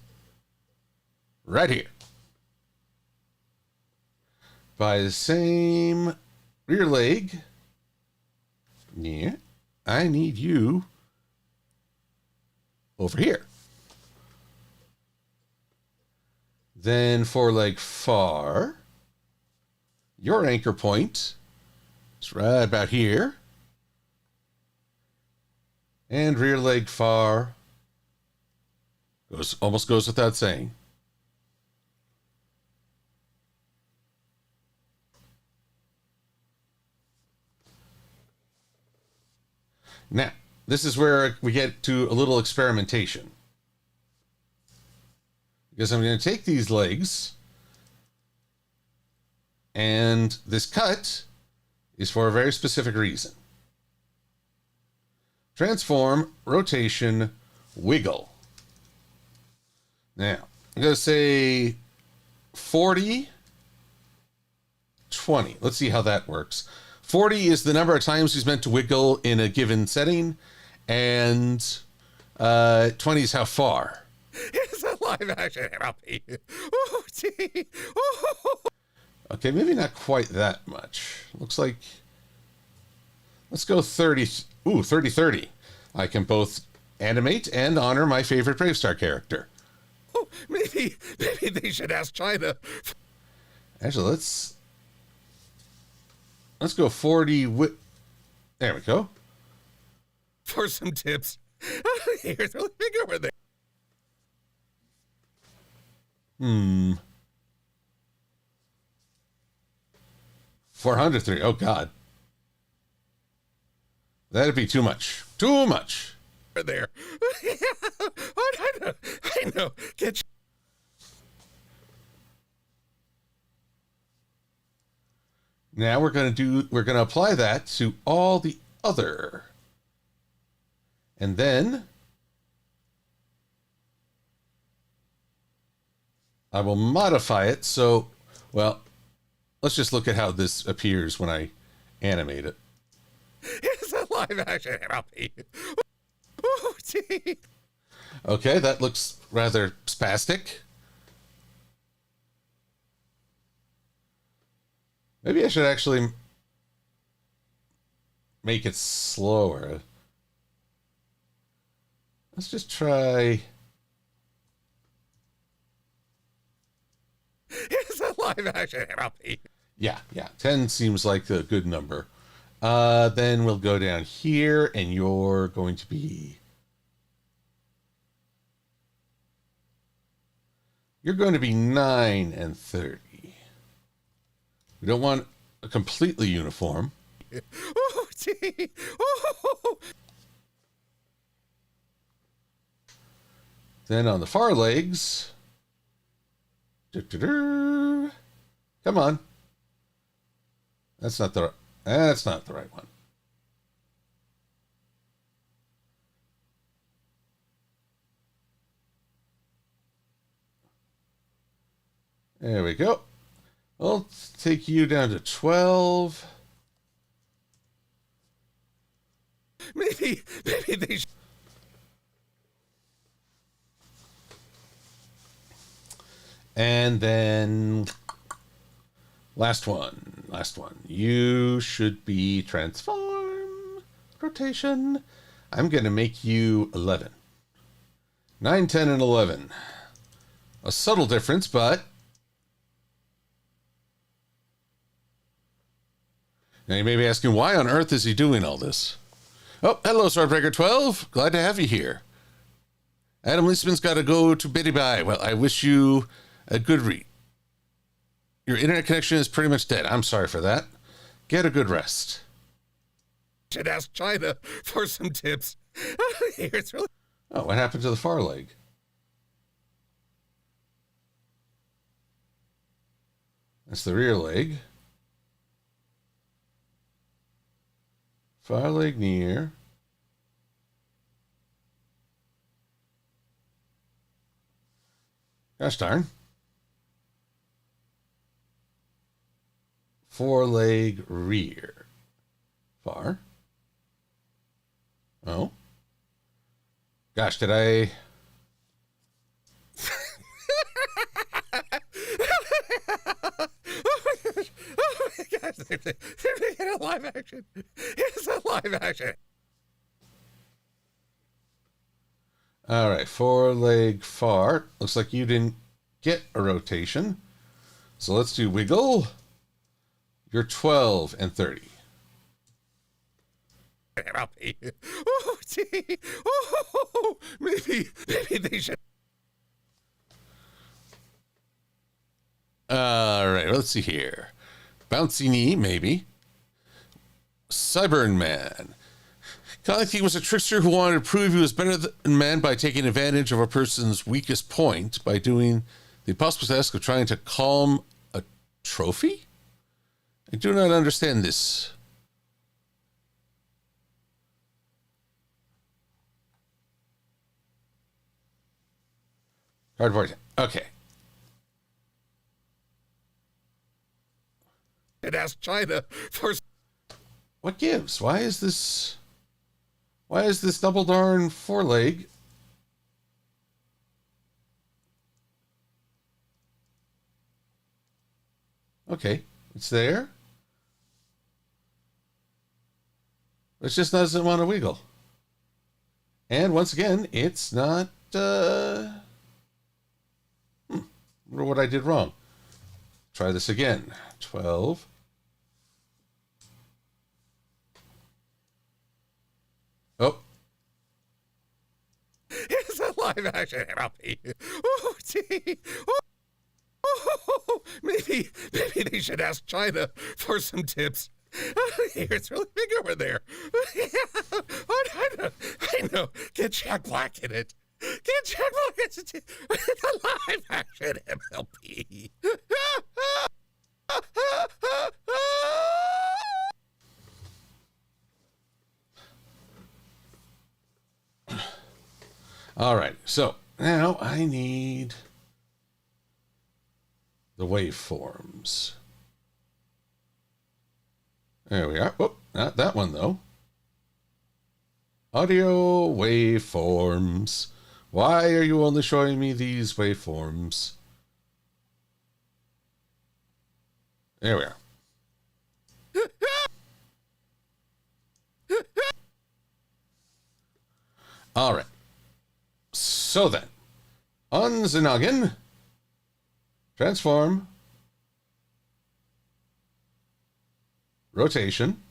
right here. By the same rear leg. Yeah, I need you over here. Then foreleg far. Your anchor point is right about here. And rear leg far. Almost goes without saying. Now, this is where we get to a little experimentation. Because I'm going to take these legs, and this cut is for a very specific reason. Transform, rotation, wiggle. Now, I'm going to say 40, 20. Let's see how that works. 40 is the number of times he's meant to wiggle in a given setting, and 20 is how far. It's a live action MLP. Oh, gee. Okay, maybe not quite that much. Looks like... Let's go 30. Ooh, 30-30. I can both animate and honor my favorite Bravestar character. Oh, maybe they should ask China. Actually, let's go 40 there we go. For some tips. Here's really big over there. 403. Oh, God. That'd be too much. Too much. There. I know. Get Now we're going to apply that to all the other. And then I will modify it. So, well, let's just look at how this appears when I animate it. It's a live action MLP. Oh, gee. Okay, that looks rather spastic. Maybe I should actually make it slower. Let's just try... It's a live action MLP. Yeah. 10 seems like a good number. Then we'll go down here, and you're going to be... You're going to be 9 and 30. We don't want a completely uniform. Oh, gee. Oh. Then on the far legs... Come on. That's not the right one. There we go. I'll take you down to 12. Maybe they should. And then last one. You should be transform, rotation. I'm going to make you 11. 9, 10, and 11. A subtle difference, but... Now you may be asking, why on earth is he doing all this? Oh, hello, Swordbreaker 12. Glad to have you here. Adam Leisman's got to go to Biddy Bye. Well, I wish you a good read. Your internet connection is pretty much dead. I'm sorry for that. Get a good rest. Should ask China for some tips. Here's really... Oh, what happened to the far leg? That's the rear leg. Far leg near. Gosh darn. Foreleg rear. Far. Oh. Gosh, did I... Oh my gosh, they're making a live action. It's a live action. All right, foreleg far. Looks like you didn't get a rotation. So let's do wiggle. You're 12 and 30. MLP. Oh, gee. Oh, maybe they should. All right, let's see here. Bouncy knee, maybe. Cyburn Man. Kaliki was a trickster who wanted to prove he was better than man by taking advantage of a person's weakest point by doing the impossible task of trying to calm a trophy? I do not understand this. Cardboard. Okay. And ask China for. What gives? Why is this double darn foreleg? Okay, it's there. It just doesn't want to wiggle. And once again, it's not, wonder what I did wrong. Try this again. 12. Oh. It's a live action MLP. Oh, gee. Oh, maybe they should ask China for some tips. It's really big over there. I know. Get Jack Black in it. Get Jack Black in it. It's a live action MLP. All right, so now I need the waveforms. There we are. Whoop, not that one though. Audio waveforms. Why are you only showing me these waveforms? There we are. All right. So then, on the noggin, transform, rotation,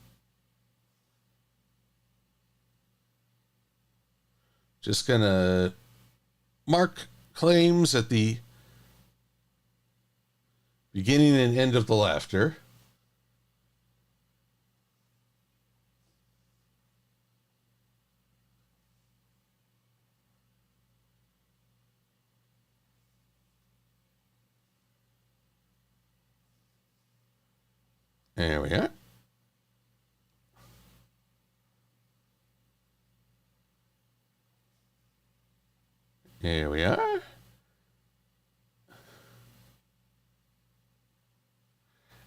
just gonna mark claims at the beginning and end of the laughter. There we are. Here we are.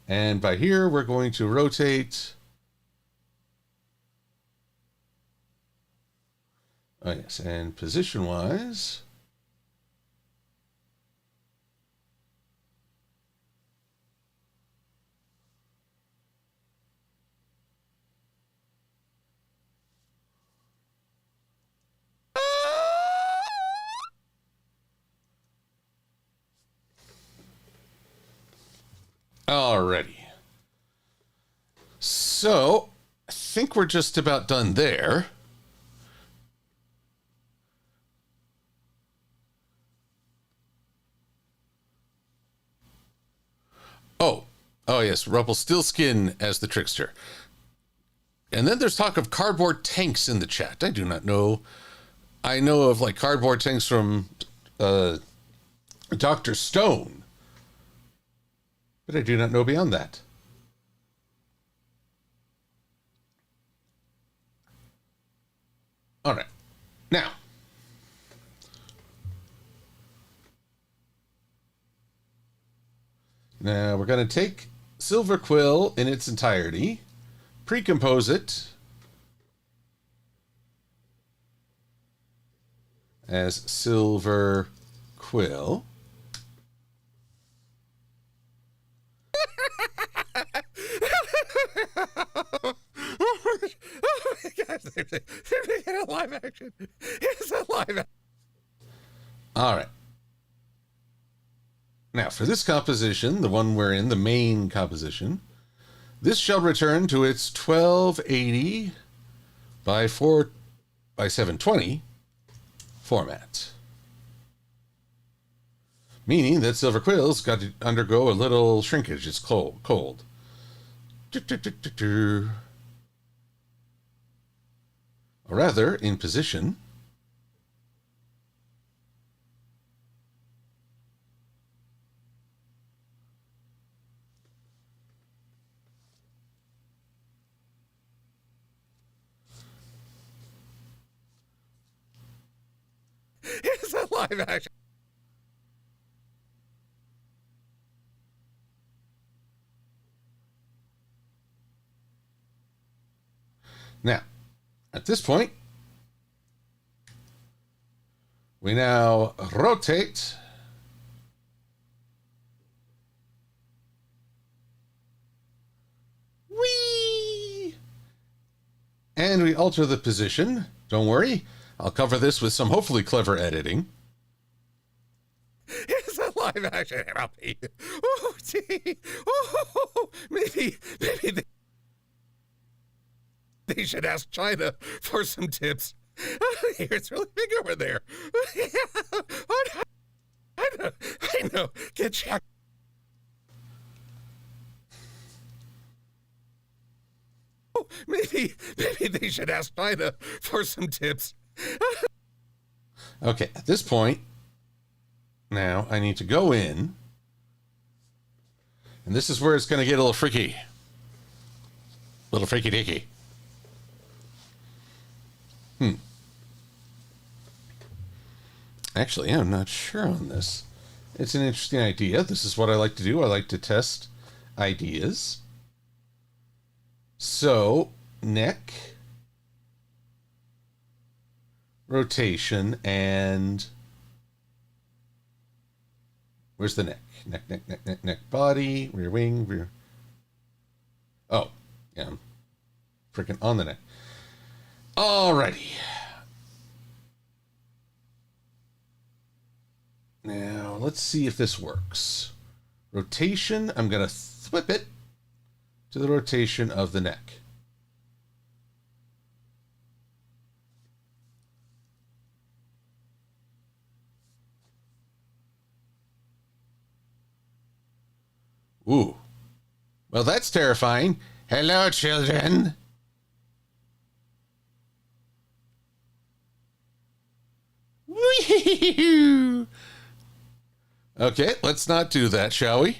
And by here, we're going to rotate. Oh, yes. And position-wise, alrighty. So, I think we're just about done there. Oh yes, Rumpelstiltskin as the trickster. And then there's talk of cardboard tanks in the chat. I do not know. I know of like cardboard tanks from Dr. Stone, but I do not know beyond that. All right. Now, we're going to take Silver-Quill in its entirety, pre-compose it as Silver-Quill. Oh my gosh, they're making a live action. It's a live action. All right. Now, for this composition, the one we're in, the main composition, this shall return to its 1280 by 720 format. Meaning that Silver-Quill's got to undergo a little shrinkage. It's cold. Or rather, in position. It's a live action. Now, at this point, we now rotate whee, and we alter the position. Don't worry, I'll cover this with some hopefully clever editing. It's a live action MLP. Oh, gee. Oh, maybe they should ask China for some tips. It's really big over there. I know. Get checked. Oh, maybe they should ask China for some tips. Okay, at this point, now I need to go in, and this is where it's going to get a little freaky. Little freaky dicky. Actually, I'm not sure on this. It's an interesting idea. This is what I like to do. I like to test ideas. So, neck, rotation, and where's the neck? Neck, body, rear wing, rear. Oh, yeah, I'm freaking on the neck. Alrighty. Now, let's see if this works. Rotation, I'm going to flip it to the rotation of the neck. Ooh. Well, that's terrifying. Hello, children. Wee-hoo-hoo-hoo. Okay, let's not do that, shall we?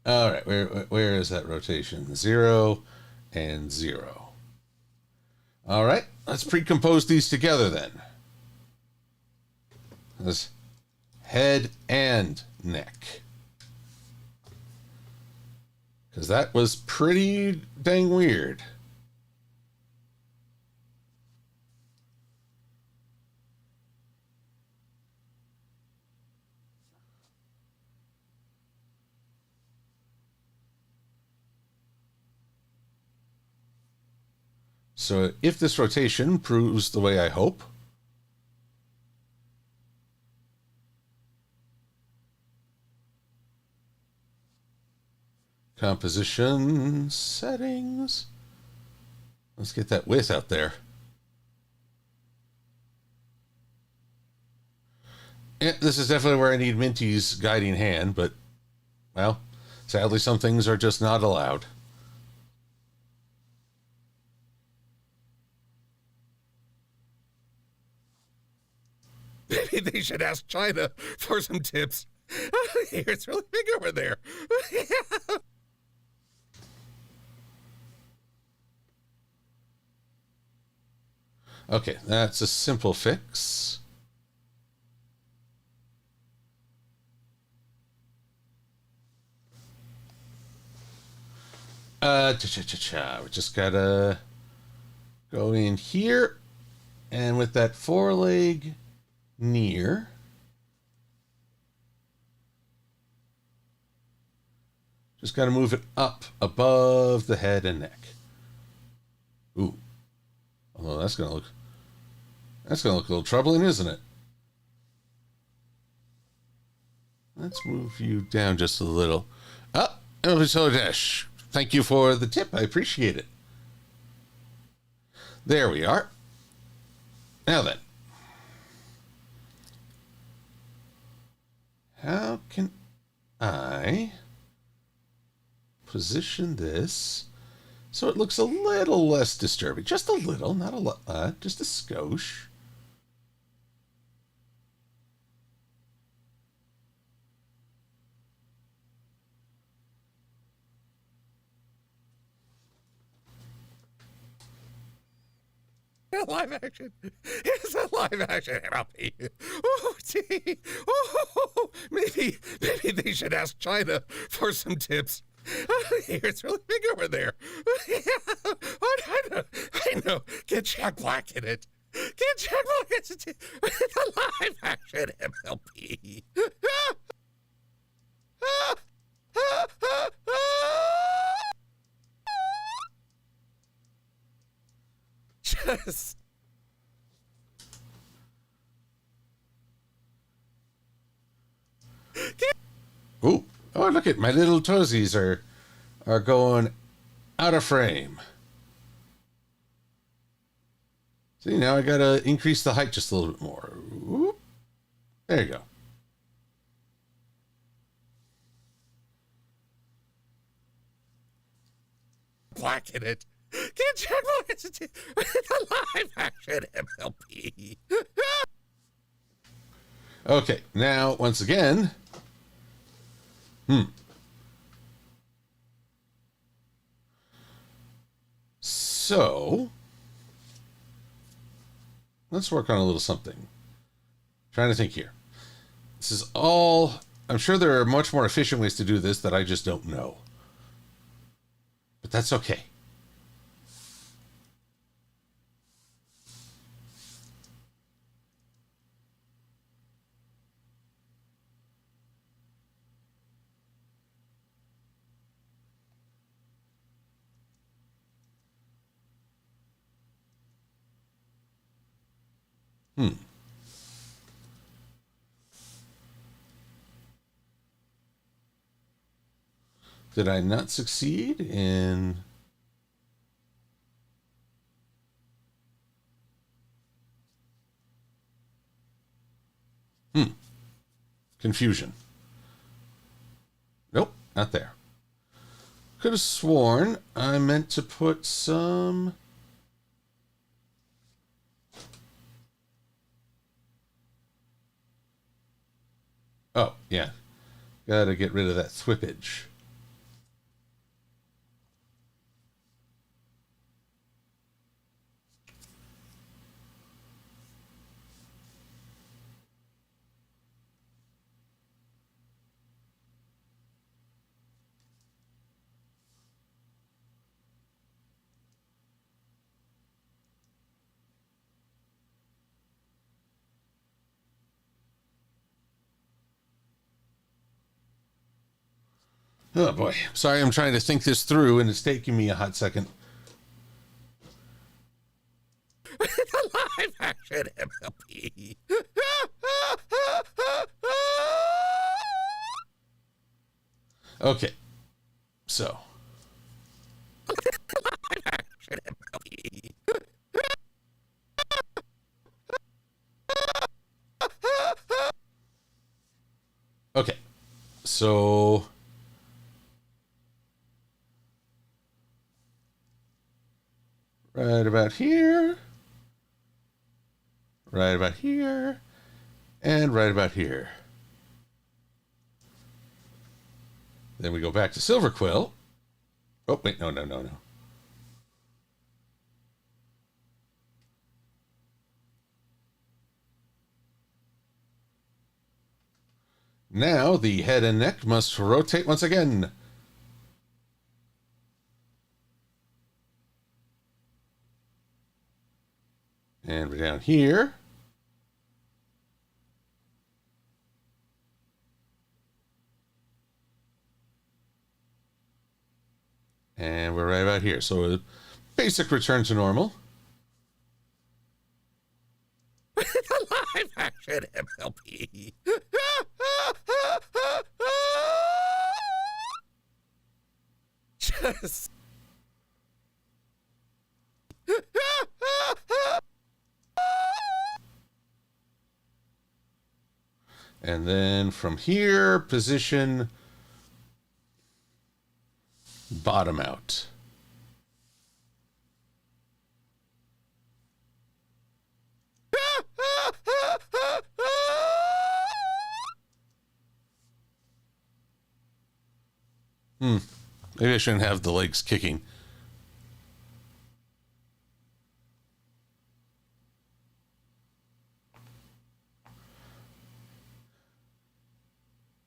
All right, where is that rotation? 0 and 0. All right, let's pre-compose these together then. This head and neck. Because that was pretty dang weird. So if this rotation proves the way I hope, composition settings, let's get that width out there. Yeah, this is definitely where I need Minty's guiding hand, but, well, sadly some things are just not allowed. Maybe they should ask China for some tips. It's really big over there. Okay, that's a simple fix. We just gotta go in here, and with that foreleg near, just gotta move it up above the head and neck. Ooh, although that's gonna look That's going to look a little troubling, isn't it? Let's move you down just a little. Oh, MLP-Silver-Quill. Thank you for the tip. I appreciate it. There we are. Now then. How can I position this so it looks a little less disturbing? Just a little, not a lot, just a skosh. Live action. It's a live action MLP. Oh, gee. Oh, maybe they should ask China for some tips. It's really big over there. I know. Get Jack Black in it. Get Jack Black in it. It's a live action MLP. Just. Ooh. Oh, look at my little toesies are going out of frame. See, now I gotta increase the height just a little bit more. Ooh. There you go. Black in it. Get Jack Black in it. It's a live action MLP. Okay, now once again. So let's work on a little something. Trying to think here. This is all. I'm sure there are much more efficient ways to do this that I just don't know. But that's okay. Did I not succeed in... Confusion. Nope, not there. Could have sworn I meant to put some... Oh, yeah. Gotta get rid of that thwippage. Oh boy. Sorry, I'm trying to think this through and it's taking me a hot second. It's a live action MLP. Okay. So. Live action MLP. Okay. So. Right about here. Right about here. And right about here. Then we go back to Silver-Quill. Oh, wait, no. Now the head and neck must rotate once again. And we're down here. And we're right about here. So a basic return to normal. The live action MLP. Just. And then from here, position bottom out. Maybe I shouldn't have the legs kicking.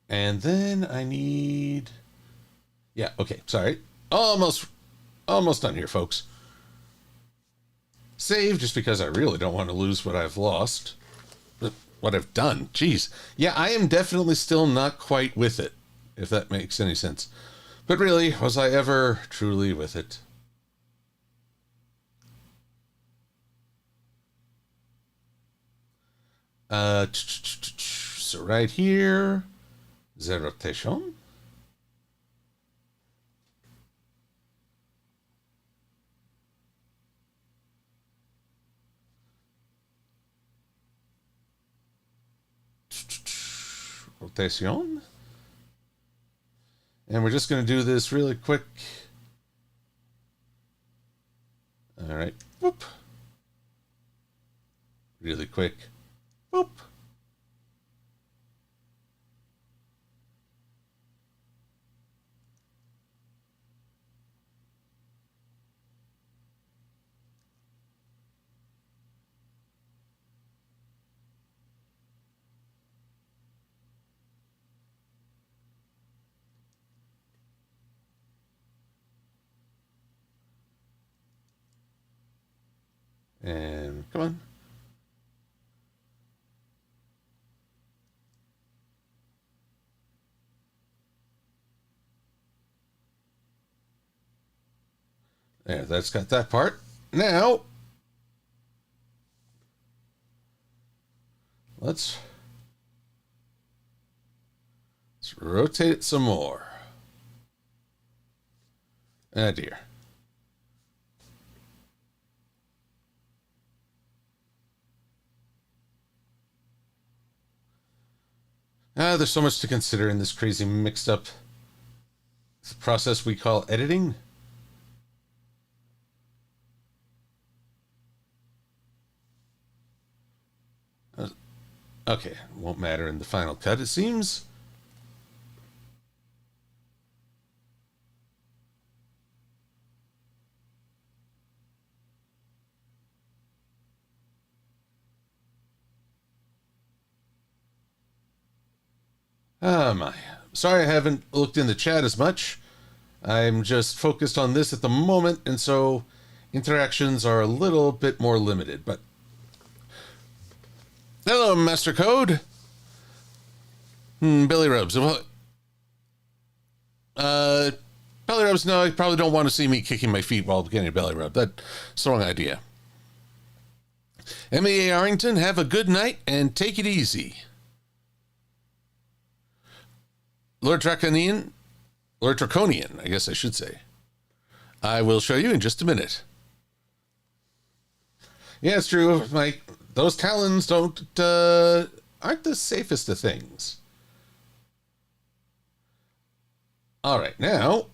And then I need... Yeah, okay, sorry. Almost done here, folks. Save, just because I really don't want to lose what I've lost. What I've done. Jeez. Yeah, I am definitely still not quite with it, if that makes any sense. But really, was I ever truly with it? So right here, the rotation. Rotation. And we're just going to do this really quick. All right. Whoop. Really quick. Whoop. And come on. There, that's got that part. Now, let's rotate it some more. Ah, dear. There's so much to consider in this crazy mixed up process we call editing. Okay, won't matter in the final cut, it seems. Ah, my. Sorry I haven't looked in the chat as much. I'm just focused on this at the moment, and so interactions are a little bit more limited, but... Hello, Master Code. Billy Rubs. Belly rubs, no, you probably don't want to see me kicking my feet while getting a belly rub. That's the wrong idea. M.A. Arrington, have a good night and take it easy. Lord Draconian, I guess I should say. I will show you in just a minute. Yeah, it's true. Those talons aren't the safest of things. All right, now.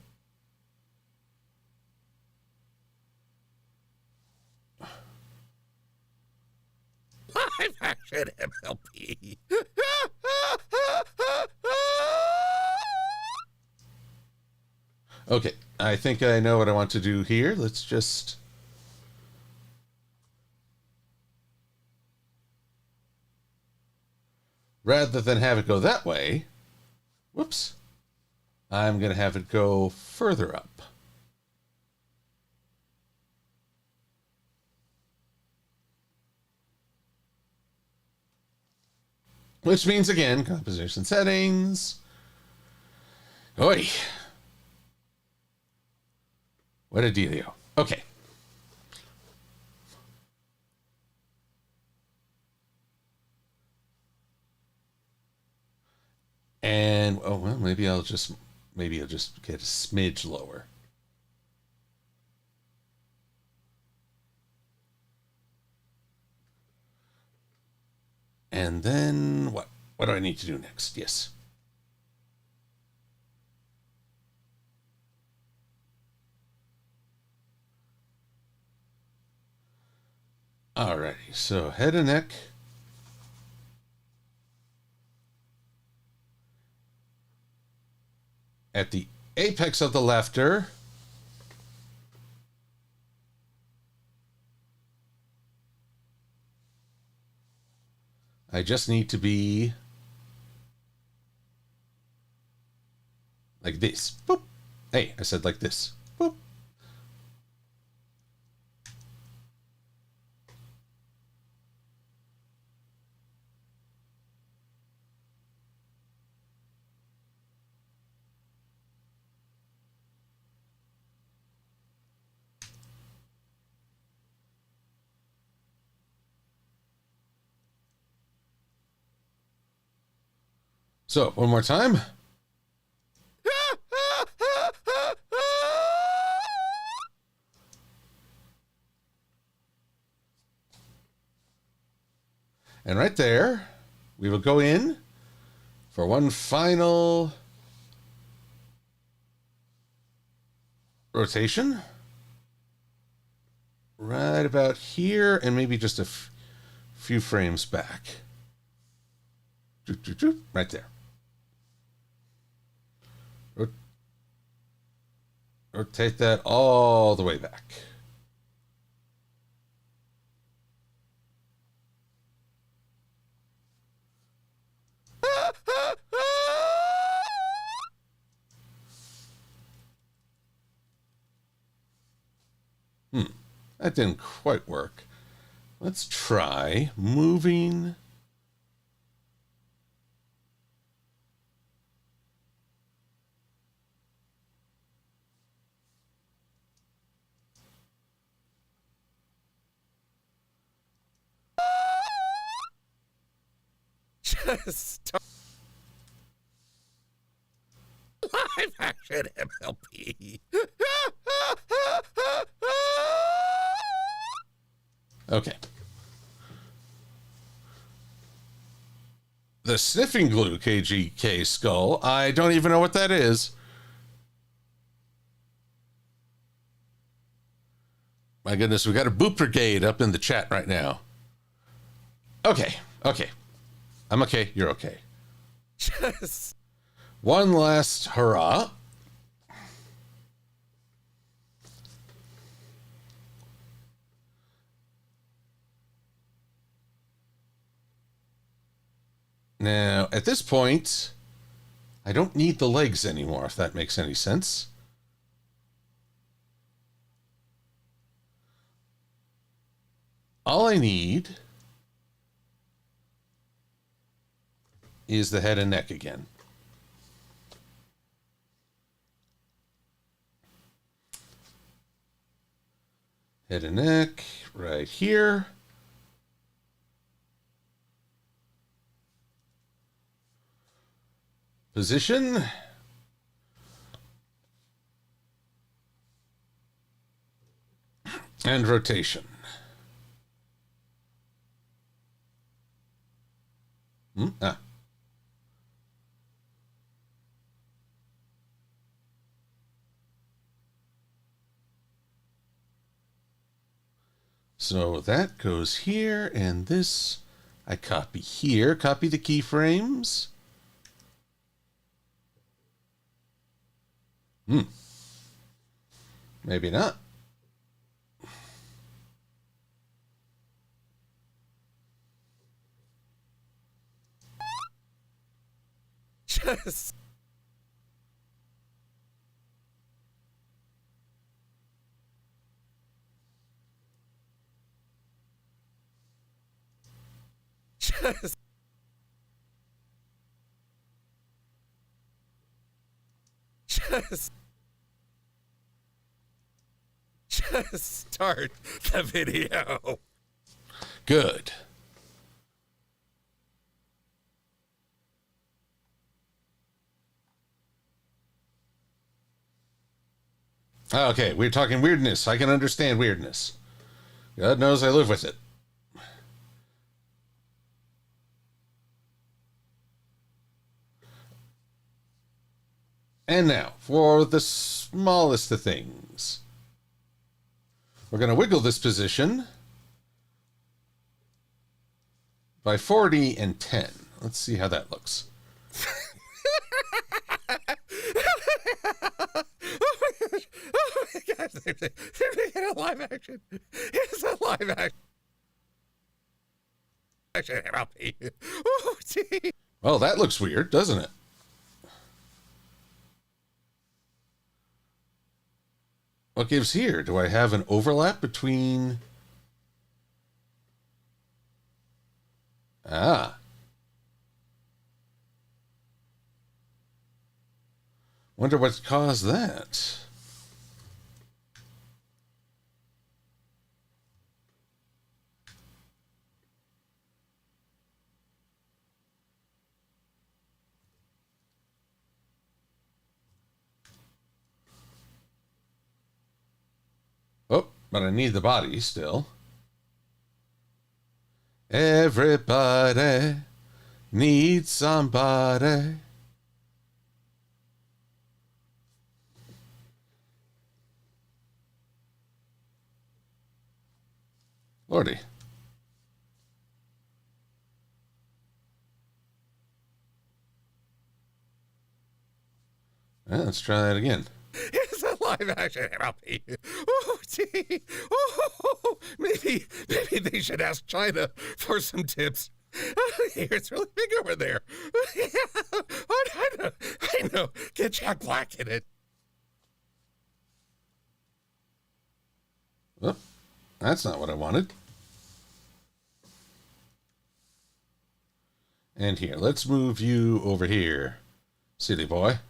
Live action MLP. Okay, I think I know what I want to do here. Let's just... Rather than have it go that way, whoops, I'm going to have it go further up. Which means, again, composition settings. Oi. What a dealio. Okay. And, oh, well, maybe I'll just get a smidge lower. And then what? What do I need to do next? Yes. Alrighty, so head and neck. At the apex of the laughter, I just need to be like this. Boop. Hey, I said like this. Boop. So, one more time. And right there, we will go in for one final rotation. Right about here, and maybe just a few frames back. Right there. Rotate that all the way back. That didn't quite work. Let's try moving. Just live action MLP. Okay. The sniffing glue KGK skull. I don't even know what that is. My goodness, we got a boot brigade up in the chat right now. Okay. I'm okay. You're okay. Just One last hurrah. Now, at this point, I don't need the legs anymore, if that makes any sense. All I need is the head and neck again. Head and neck right here. Position. And rotation. So that goes here, and this I copy here. Copy the keyframes. Maybe not. just just start the video. Good. Okay, we're talking weirdness. I can understand weirdness. God knows I live with it. And now, for the smallest of things. We're going to wiggle this position by 40 and 10. Let's see how that looks. Oh my gosh, they're making a live action. It's a live action MLP. Oh, gee. Well, that looks weird, doesn't it? What gives here? Do I have an overlap between... Ah. Wonder what caused that. Oh, but I need the body still. Everybody needs somebody. Lordy. Let's try that again. It's a live action MLP. Oh, gee. Oh, maybe they should ask China for some tips. It's really big over there. I know. Get Jack Black in it. Oh, that's not what I wanted. And here, let's move you over here, silly boy.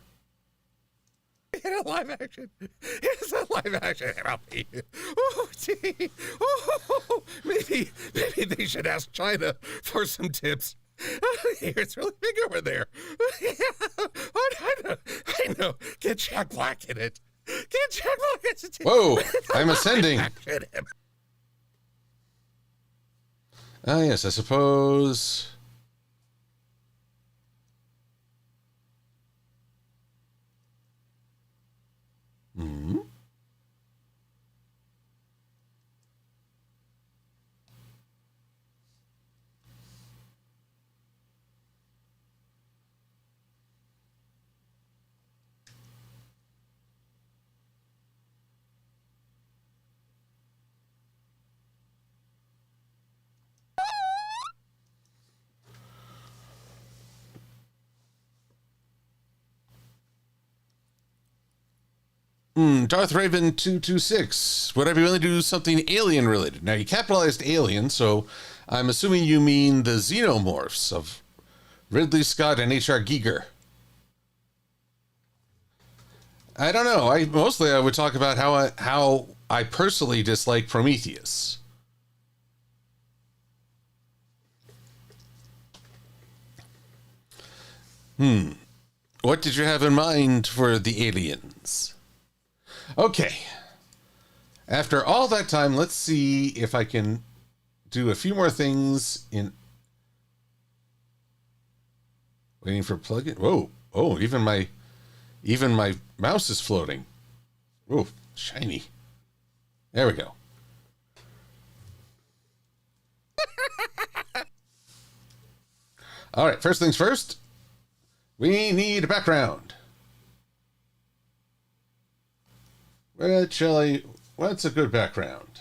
In a live action. It's a live action MLP. Oh, gee. Oh, maybe they should ask China for some tips. It's really big over there. I know. Get Jack Black in it. Get Jack Black in it. Whoa, I'm ascending. Ah, yes, I suppose. Hmm. Darth Raven 226. Would I be willing to do something alien related? Now, you capitalized alien, so I'm assuming you mean the xenomorphs of Ridley Scott and H.R. Giger. I don't know. I would talk about how I personally dislike Prometheus. What did you have in mind for the aliens? Okay. After all that time, let's see if I can do a few more things in... Waiting for plug-in. Whoa. Oh, even my mouse is floating. Oh, shiny. There we go. All right, first things first. We need a background. What's a good background?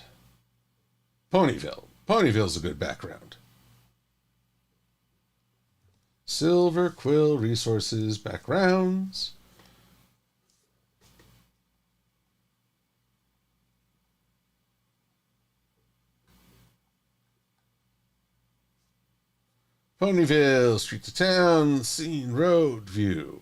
Ponyville. Ponyville's a good background. Silver-Quill resources, backgrounds. Ponyville, street to town, scene, road, view.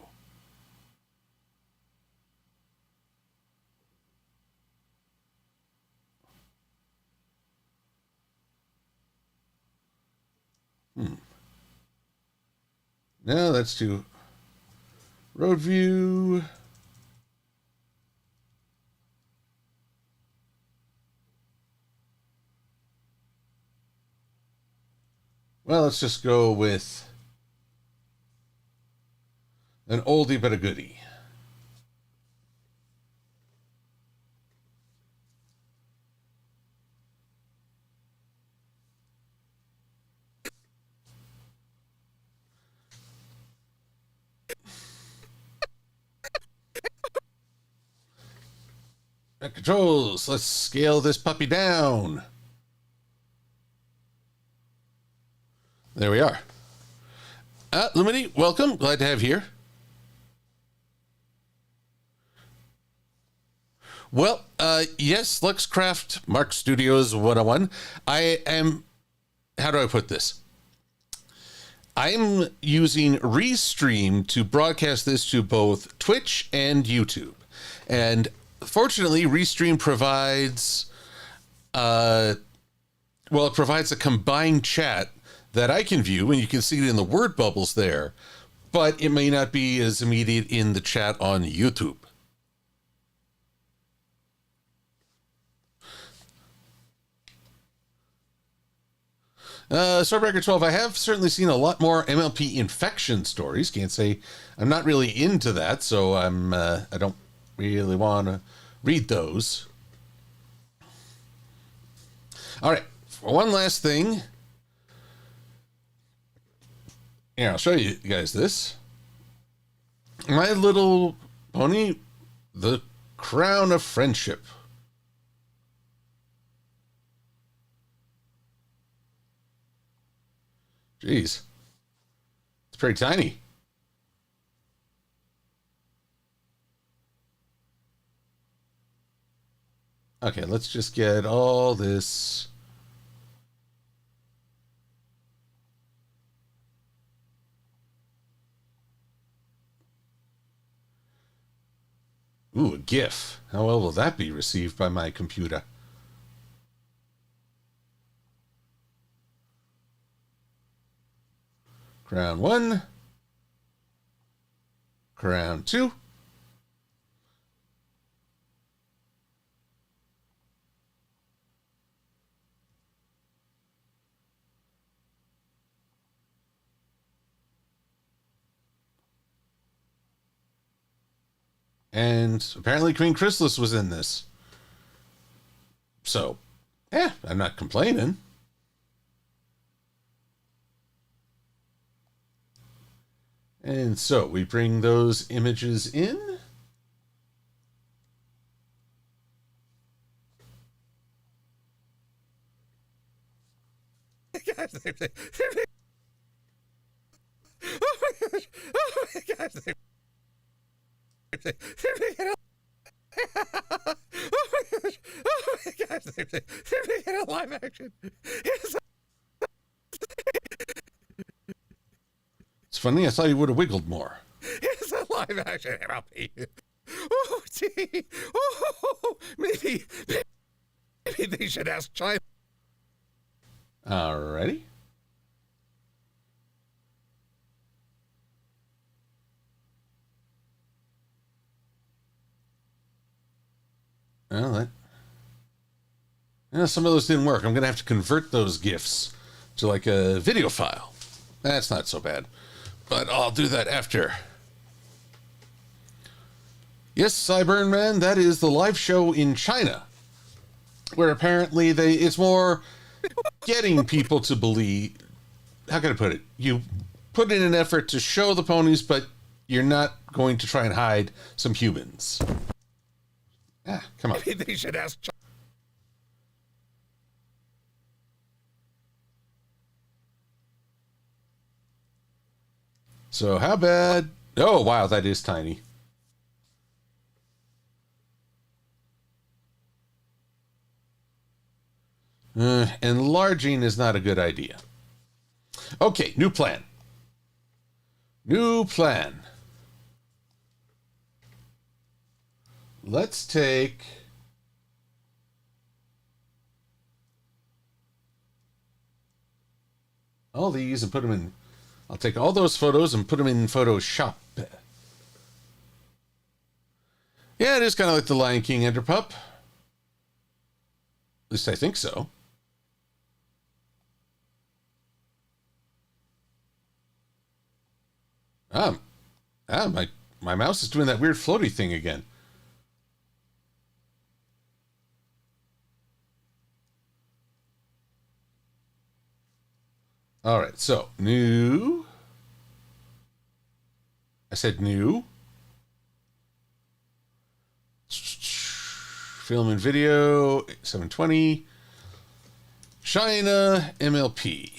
Now let's do road view. Well, let's just go with an oldie but a goodie. Controls, let's scale this puppy down. There we are. Lumini, welcome. Glad to have you here. Well, yes, Luxcraft, Mark Studios 101. I am, how do I put this? I'm using Restream to broadcast this to both Twitch and YouTube. And fortunately, Restream provides, it provides a combined chat that I can view, and you can see it in the word bubbles there, but it may not be as immediate in the chat on YouTube. Swordbreaker 12, I have certainly seen a lot more MLP infection stories. Can't say I'm not really into that, so I don't really want to read those. All right, for one last thing. Here, I'll show you guys this. My Little Pony, The Crown of Friendship. Jeez. It's pretty tiny. Okay, let's just get all this. Ooh, a GIF. How well will that be received by my computer? Crown 1. Crown 2. And apparently Queen Chrysalis was in this. So, yeah, I'm not complaining. And so we bring those images in. Oh my gosh! Oh my gosh! Oh my gosh! Oh my gosh! They're making a live action. It's funny, I thought you would have wiggled more. It's a live action MLP. Oh, gee. Oh, maybe they should ask China. Alrighty. Well, some of those didn't work. I'm going to have to convert those GIFs to like a video file. That's not so bad. But I'll do that after. Yes, Cyburn Man, that is the live show in China, where apparently it's more getting people to believe. How can I put it? You put in an effort to show the ponies, but you're not going to try and hide some humans. Come on. Maybe they should ask China. So how bad? Oh, wow, that is tiny. Enlarging is not a good idea. Okay, new plan. New plan. Let's take... all these and put them in... I'll take all those photos and put them in Photoshop. Yeah, it is kind of like the Lion King Enderpup. At least I think so. Um, my mouse is doing that weird floaty thing again. All right, so new. I said new. Film and video, 720. China MLP.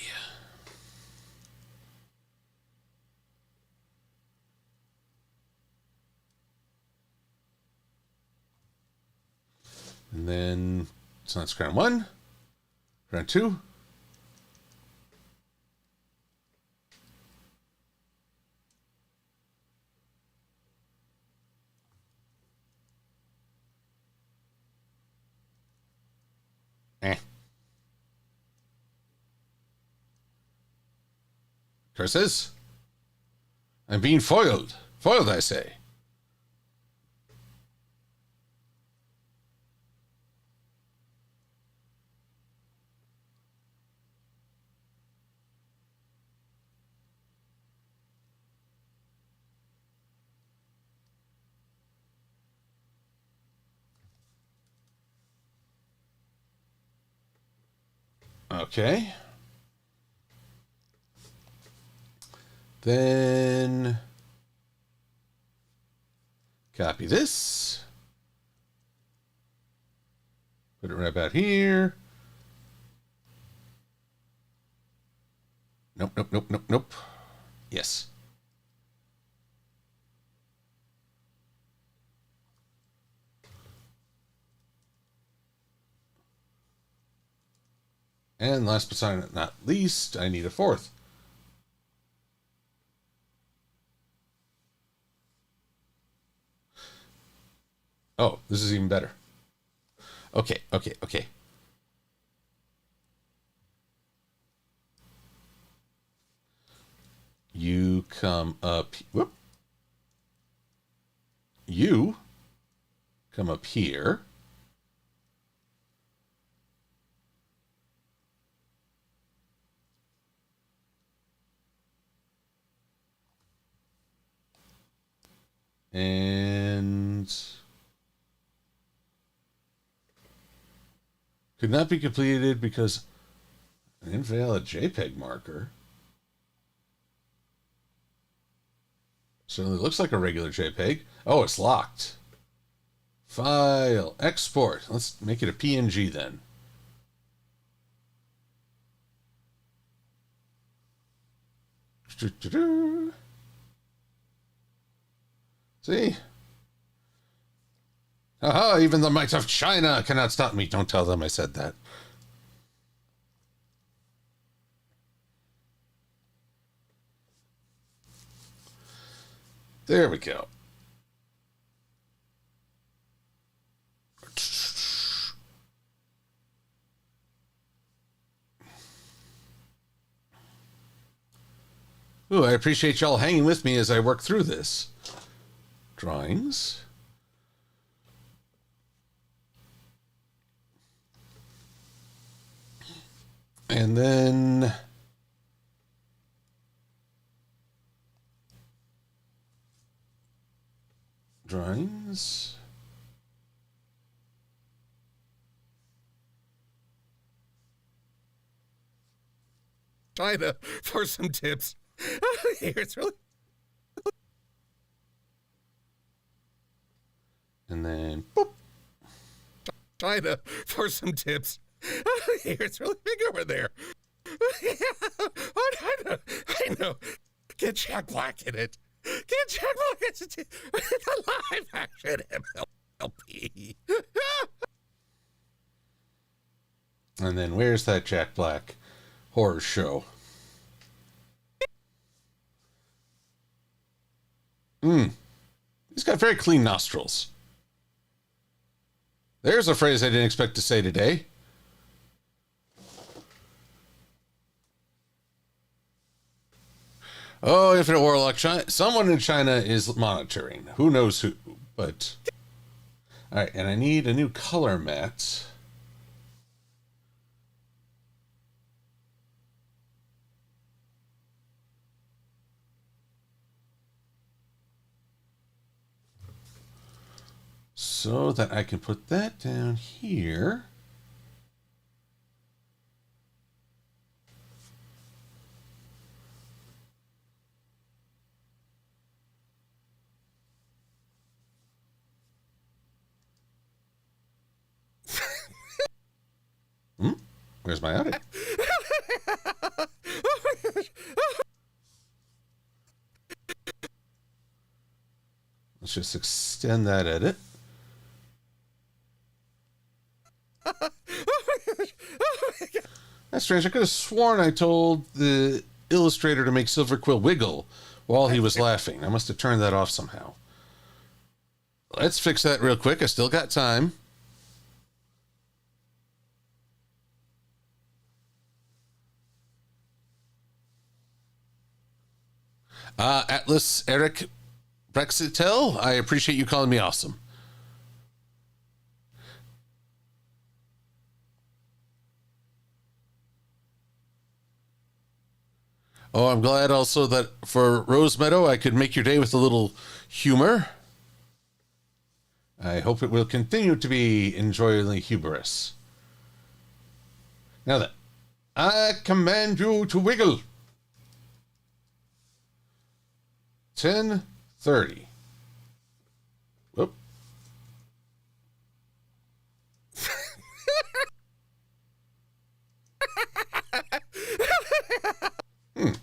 And then, so that's round 1. Round 2. Curses. I'm being foiled. Foiled, I say. Okay. Then copy this. Put it right about here. Nope, nope, nope, nope, nope. Yes. And last but not least, I need a 4th. Oh, this is even better. Okay, okay, okay. You come up. Whoop. You come up here. And could not be completed because an invalid JPEG marker. Certainly looks like a regular JPEG. Oh, it's locked. File, export. Let's make it a PNG then. See? Aha, even the might of China cannot stop me. Don't tell them I said that. There we go. Ooh, I appreciate y'all hanging with me as I work through this. Drawings. And then drawings. China for some tips. It's really. And then boop. China for some tips. It's really big over there. I know. Get Jack Black in it. Get Jack Black in it. The live action MLP. And then where's that Jack Black horror show? He's got very clean nostrils. There's a phrase I didn't expect to say today. Oh, Infinite Warlock, China, someone in China is monitoring. Who knows who, but... All right, and I need a new color matte. so that I can put that down here. Where's my outing? Let's just extend that edit. That's strange. I could have sworn I told the illustrator to make Silver-Quill wiggle while he was laughing. I must have turned that off somehow. Let's fix that real quick. I still got time. Atlas Eric Brexitel, I appreciate you calling me awesome. Oh, I'm glad also that for Rose Meadow, I could make your day with a little humor. I hope it will continue to be enjoyably humorous. Now then, I command you to wiggle. 10:30. Whoop.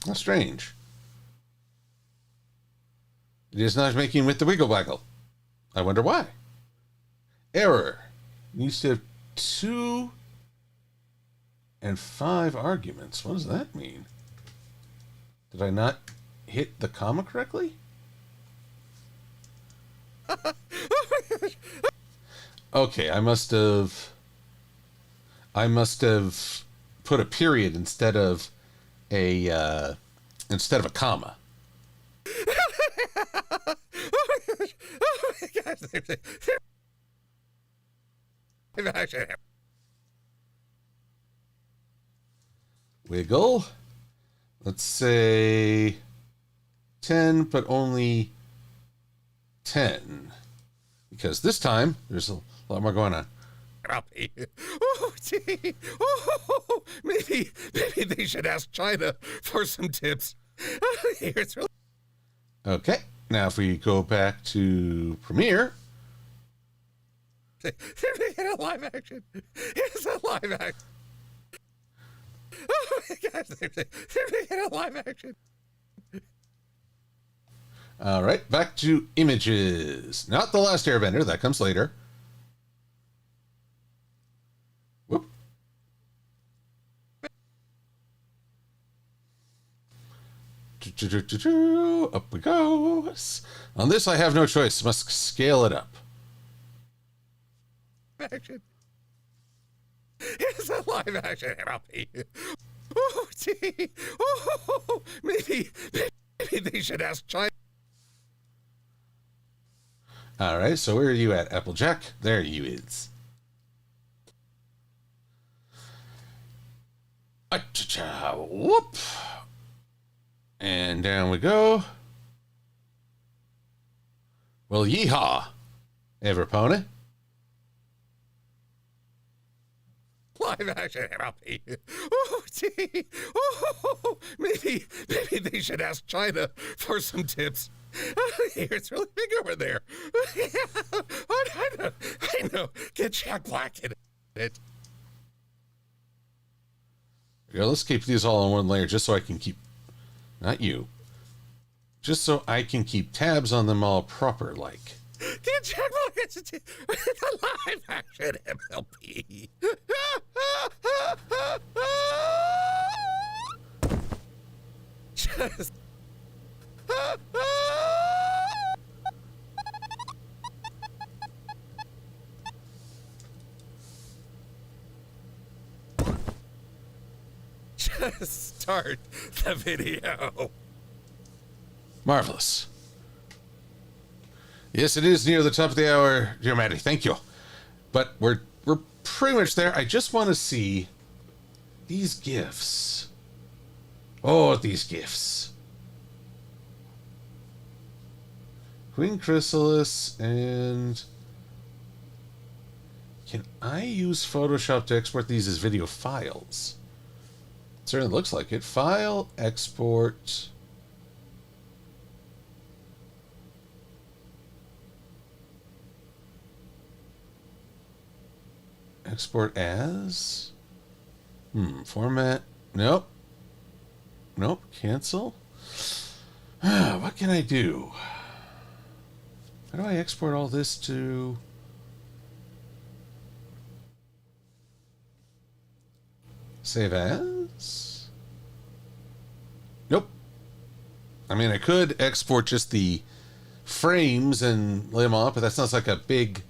That's strange. It is not making with the wiggle waggle. I wonder why. Error. Needs to have 2 and 5 arguments. What does that mean? Did I not hit the comma correctly? Okay, I must have put a period instead of a comma. Wiggle. Let's say 10, but only 10. Because this time, there's a lot more going on. Oh, gee. Oh, maybe they should ask China for some tips. It's really... Okay, now if we go back to Premiere. They're making a live action. It's a live action. Oh my gosh, they're making a live action. All right, back to images. Not The Last Airbender, that comes later. Whoop. Up we go. On this, I have no choice. Must scale it up. Action. It's a live action MLP. Oh, gee. Oh, maybe they should ask China. All right, so where are you at, Applejack? There you is. Acha-cha, whoop. And down we go. Well, yeehaw, Everpony. Live action MLP. Oh, gee. Oh, maybe they should ask China for some tips. It's really big over there. I know. Get Jack Black in it. Yeah, let's keep these all on one layer just so I can keep, not you, just so I can keep tabs on them all proper like. Get Jack Black in the live action MLP. Just... Just start the video. Marvelous. Yes, it is near the top of the hour, dear Maddie. Thank you. But we're pretty much there. I just want to see these gifts. Oh, these gifts. Queen Chrysalis and Can I use Photoshop to export these as video files? It certainly looks like it. File, export. Export as? Format. Nope. Nope. Cancel. What can I do? How do I export all this to... Save as? Nope. I mean, I could export just the frames and lay them up, but that sounds like a big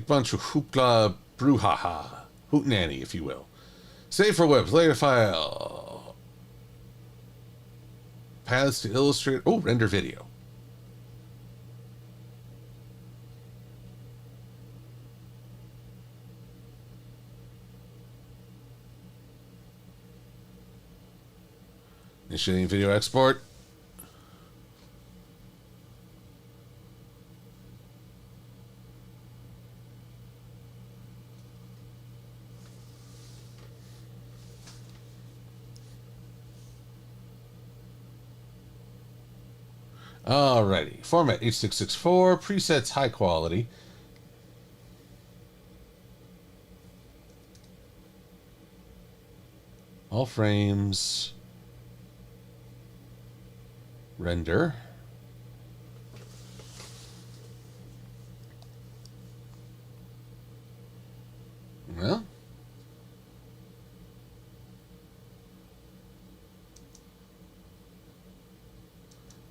bunch of hoopla brouhaha. Hootenanny, if you will. Save for web, layer file. Paths to illustrate. Oh, render video. Initiating video export. Alrighty. Format H.264. Presets high quality. All frames. Render. Well.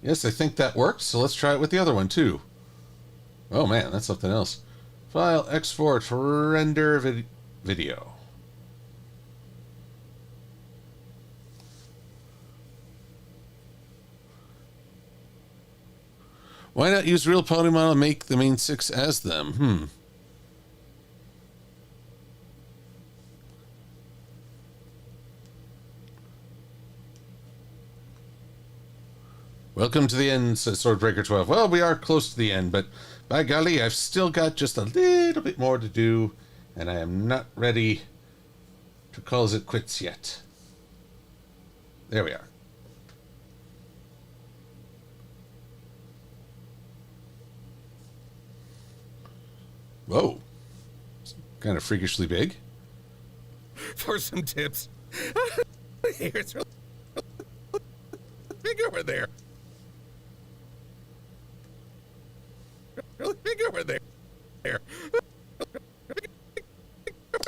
Yes, I think that works, so let's try it with the other one too. Oh man, that's something else. File, export, render video. Why not use real polymodel and make the main 6 as them? Welcome to the end, says Swordbreaker 12. Well, we are close to the end, but by golly, I've still got just a little bit more to do, and I am not ready to call it quits yet. There we are. Whoa. It's kind of freakishly big. For some tips. It's really big over there. Really big over there.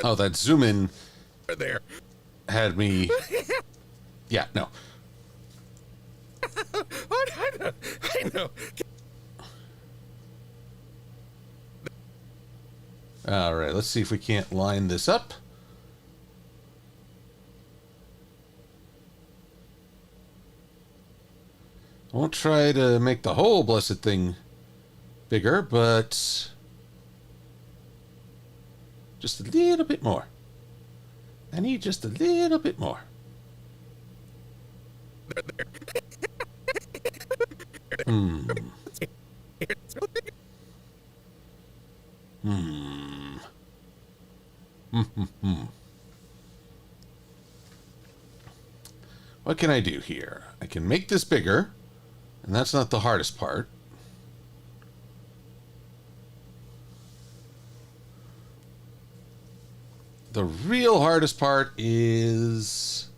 Oh, that zoom in Over there. had me... Yeah, no. I know. All right, let's see if we can't line this up. I won't try to make the whole blessed thing bigger, but just a little bit more. I need just a little bit more. What can I do here? I can make this bigger, and that's not the hardest part. The real hardest part is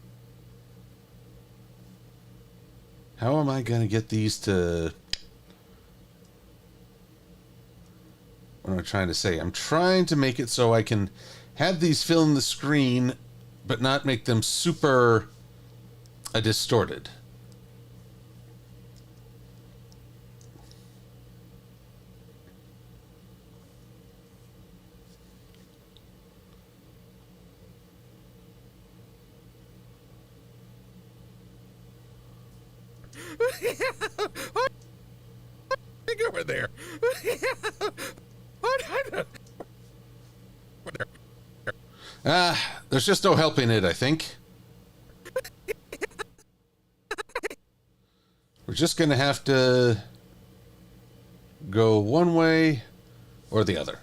how am I going to get these to... What am I trying to say? I'm trying to make it so I can have these fill in the screen, but not make them super distorted. Big over there. There's just no helping it, I think. We're just going to have to go one way or the other.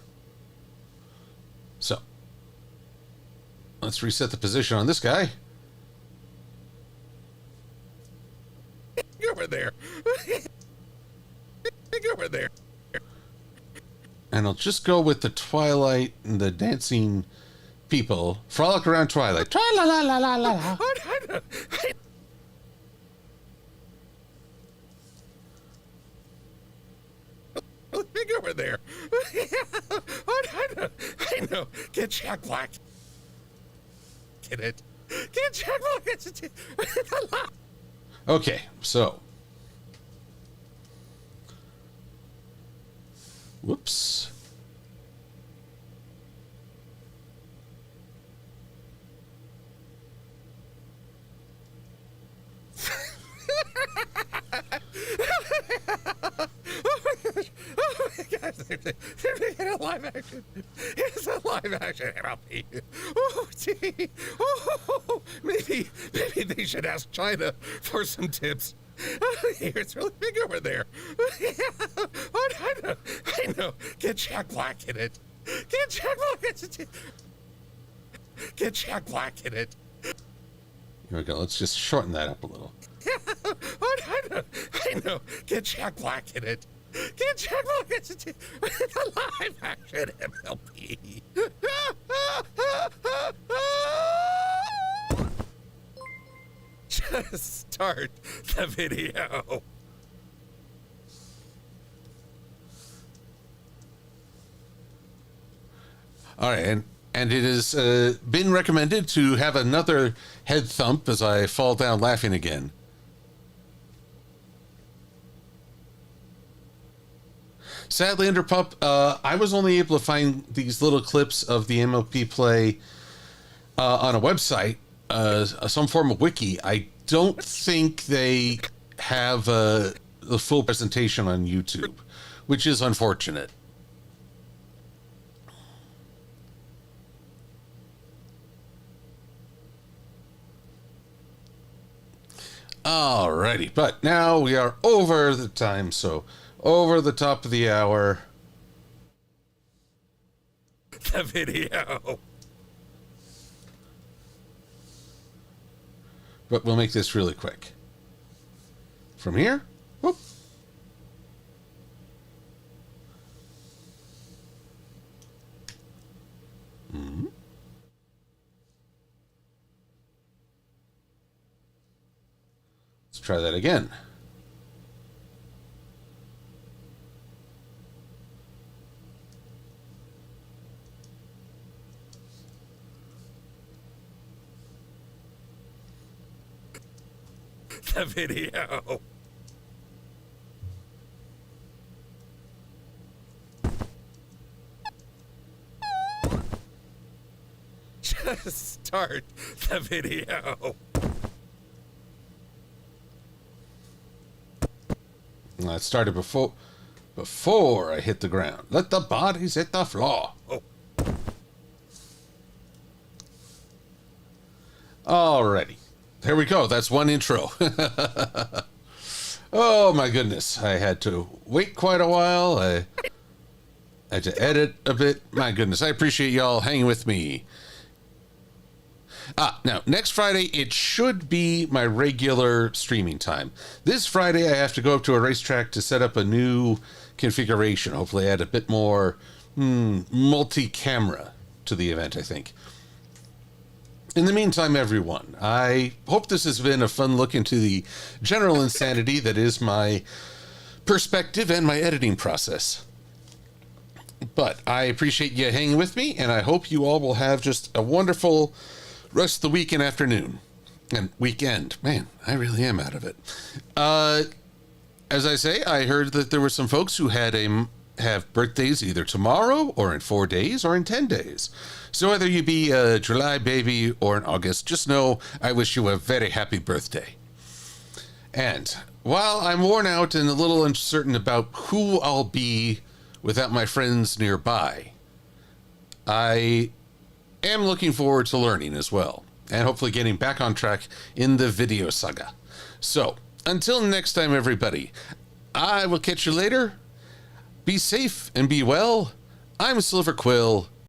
Let's reset the position on this guy. Over there. Over there. And I'll just go with the Twilight and the dancing people. Frolic around Twilight. Tra-la-la-la-la-la. Look over there. I know. Get Jack Black. Get it. Get Jack Black. Okay, so. Whoops. They're making a live action. It's a live action MLP. Oh, gee. Oh, maybe they should ask China for some tips. It's really big over there. I know. Get Jack Black in it. Get Jack Black. Get Jack Black in it. Here we go. Let's just shorten that up a little. I know. Get Jack Black in it. Get Jack Black. It's a live action MLP. Just start the video. All right, and it has been recommended to have another head thump as I fall down laughing again. Sadly, Underpup, I was only able to find these little clips of the MLP play on a website, some form of wiki. I don't think they have the full presentation on YouTube, which is unfortunate. Alrighty, but now we are over the time, so over the top of the hour. The video. But we'll make this really quick. From here, whoop. Mm-hmm. Let's try that again. The video. Just start the video. I started before I hit the ground. Let the bodies hit the floor. Oh. Alrighty. There we go. That's one intro. Oh my goodness. I had to wait quite a while. I had to edit a bit. My goodness. I appreciate y'all hanging with me. Now, next Friday, it should be my regular streaming time. This Friday, I have to go up to a racetrack to set up a new configuration. Hopefully add a bit more multi-camera to the event, I think. In the meantime, everyone, I hope this has been a fun look into the general insanity that is my perspective and my editing process. But I appreciate you hanging with me, and I hope you all will have just a wonderful rest of the week and afternoon. And weekend. Man, I really am out of it. As I say, I heard that there were some folks who have birthdays either tomorrow or in 4 days or in 10 days. So whether you be a July baby or an August, just know I wish you a very happy birthday. And while I'm worn out and a little uncertain about who I'll be without my friends nearby, I am looking forward to learning as well, and hopefully getting back on track in the video saga. So, until next time, everybody, I will catch you later. Be safe and be well. I'm Silver-Quill.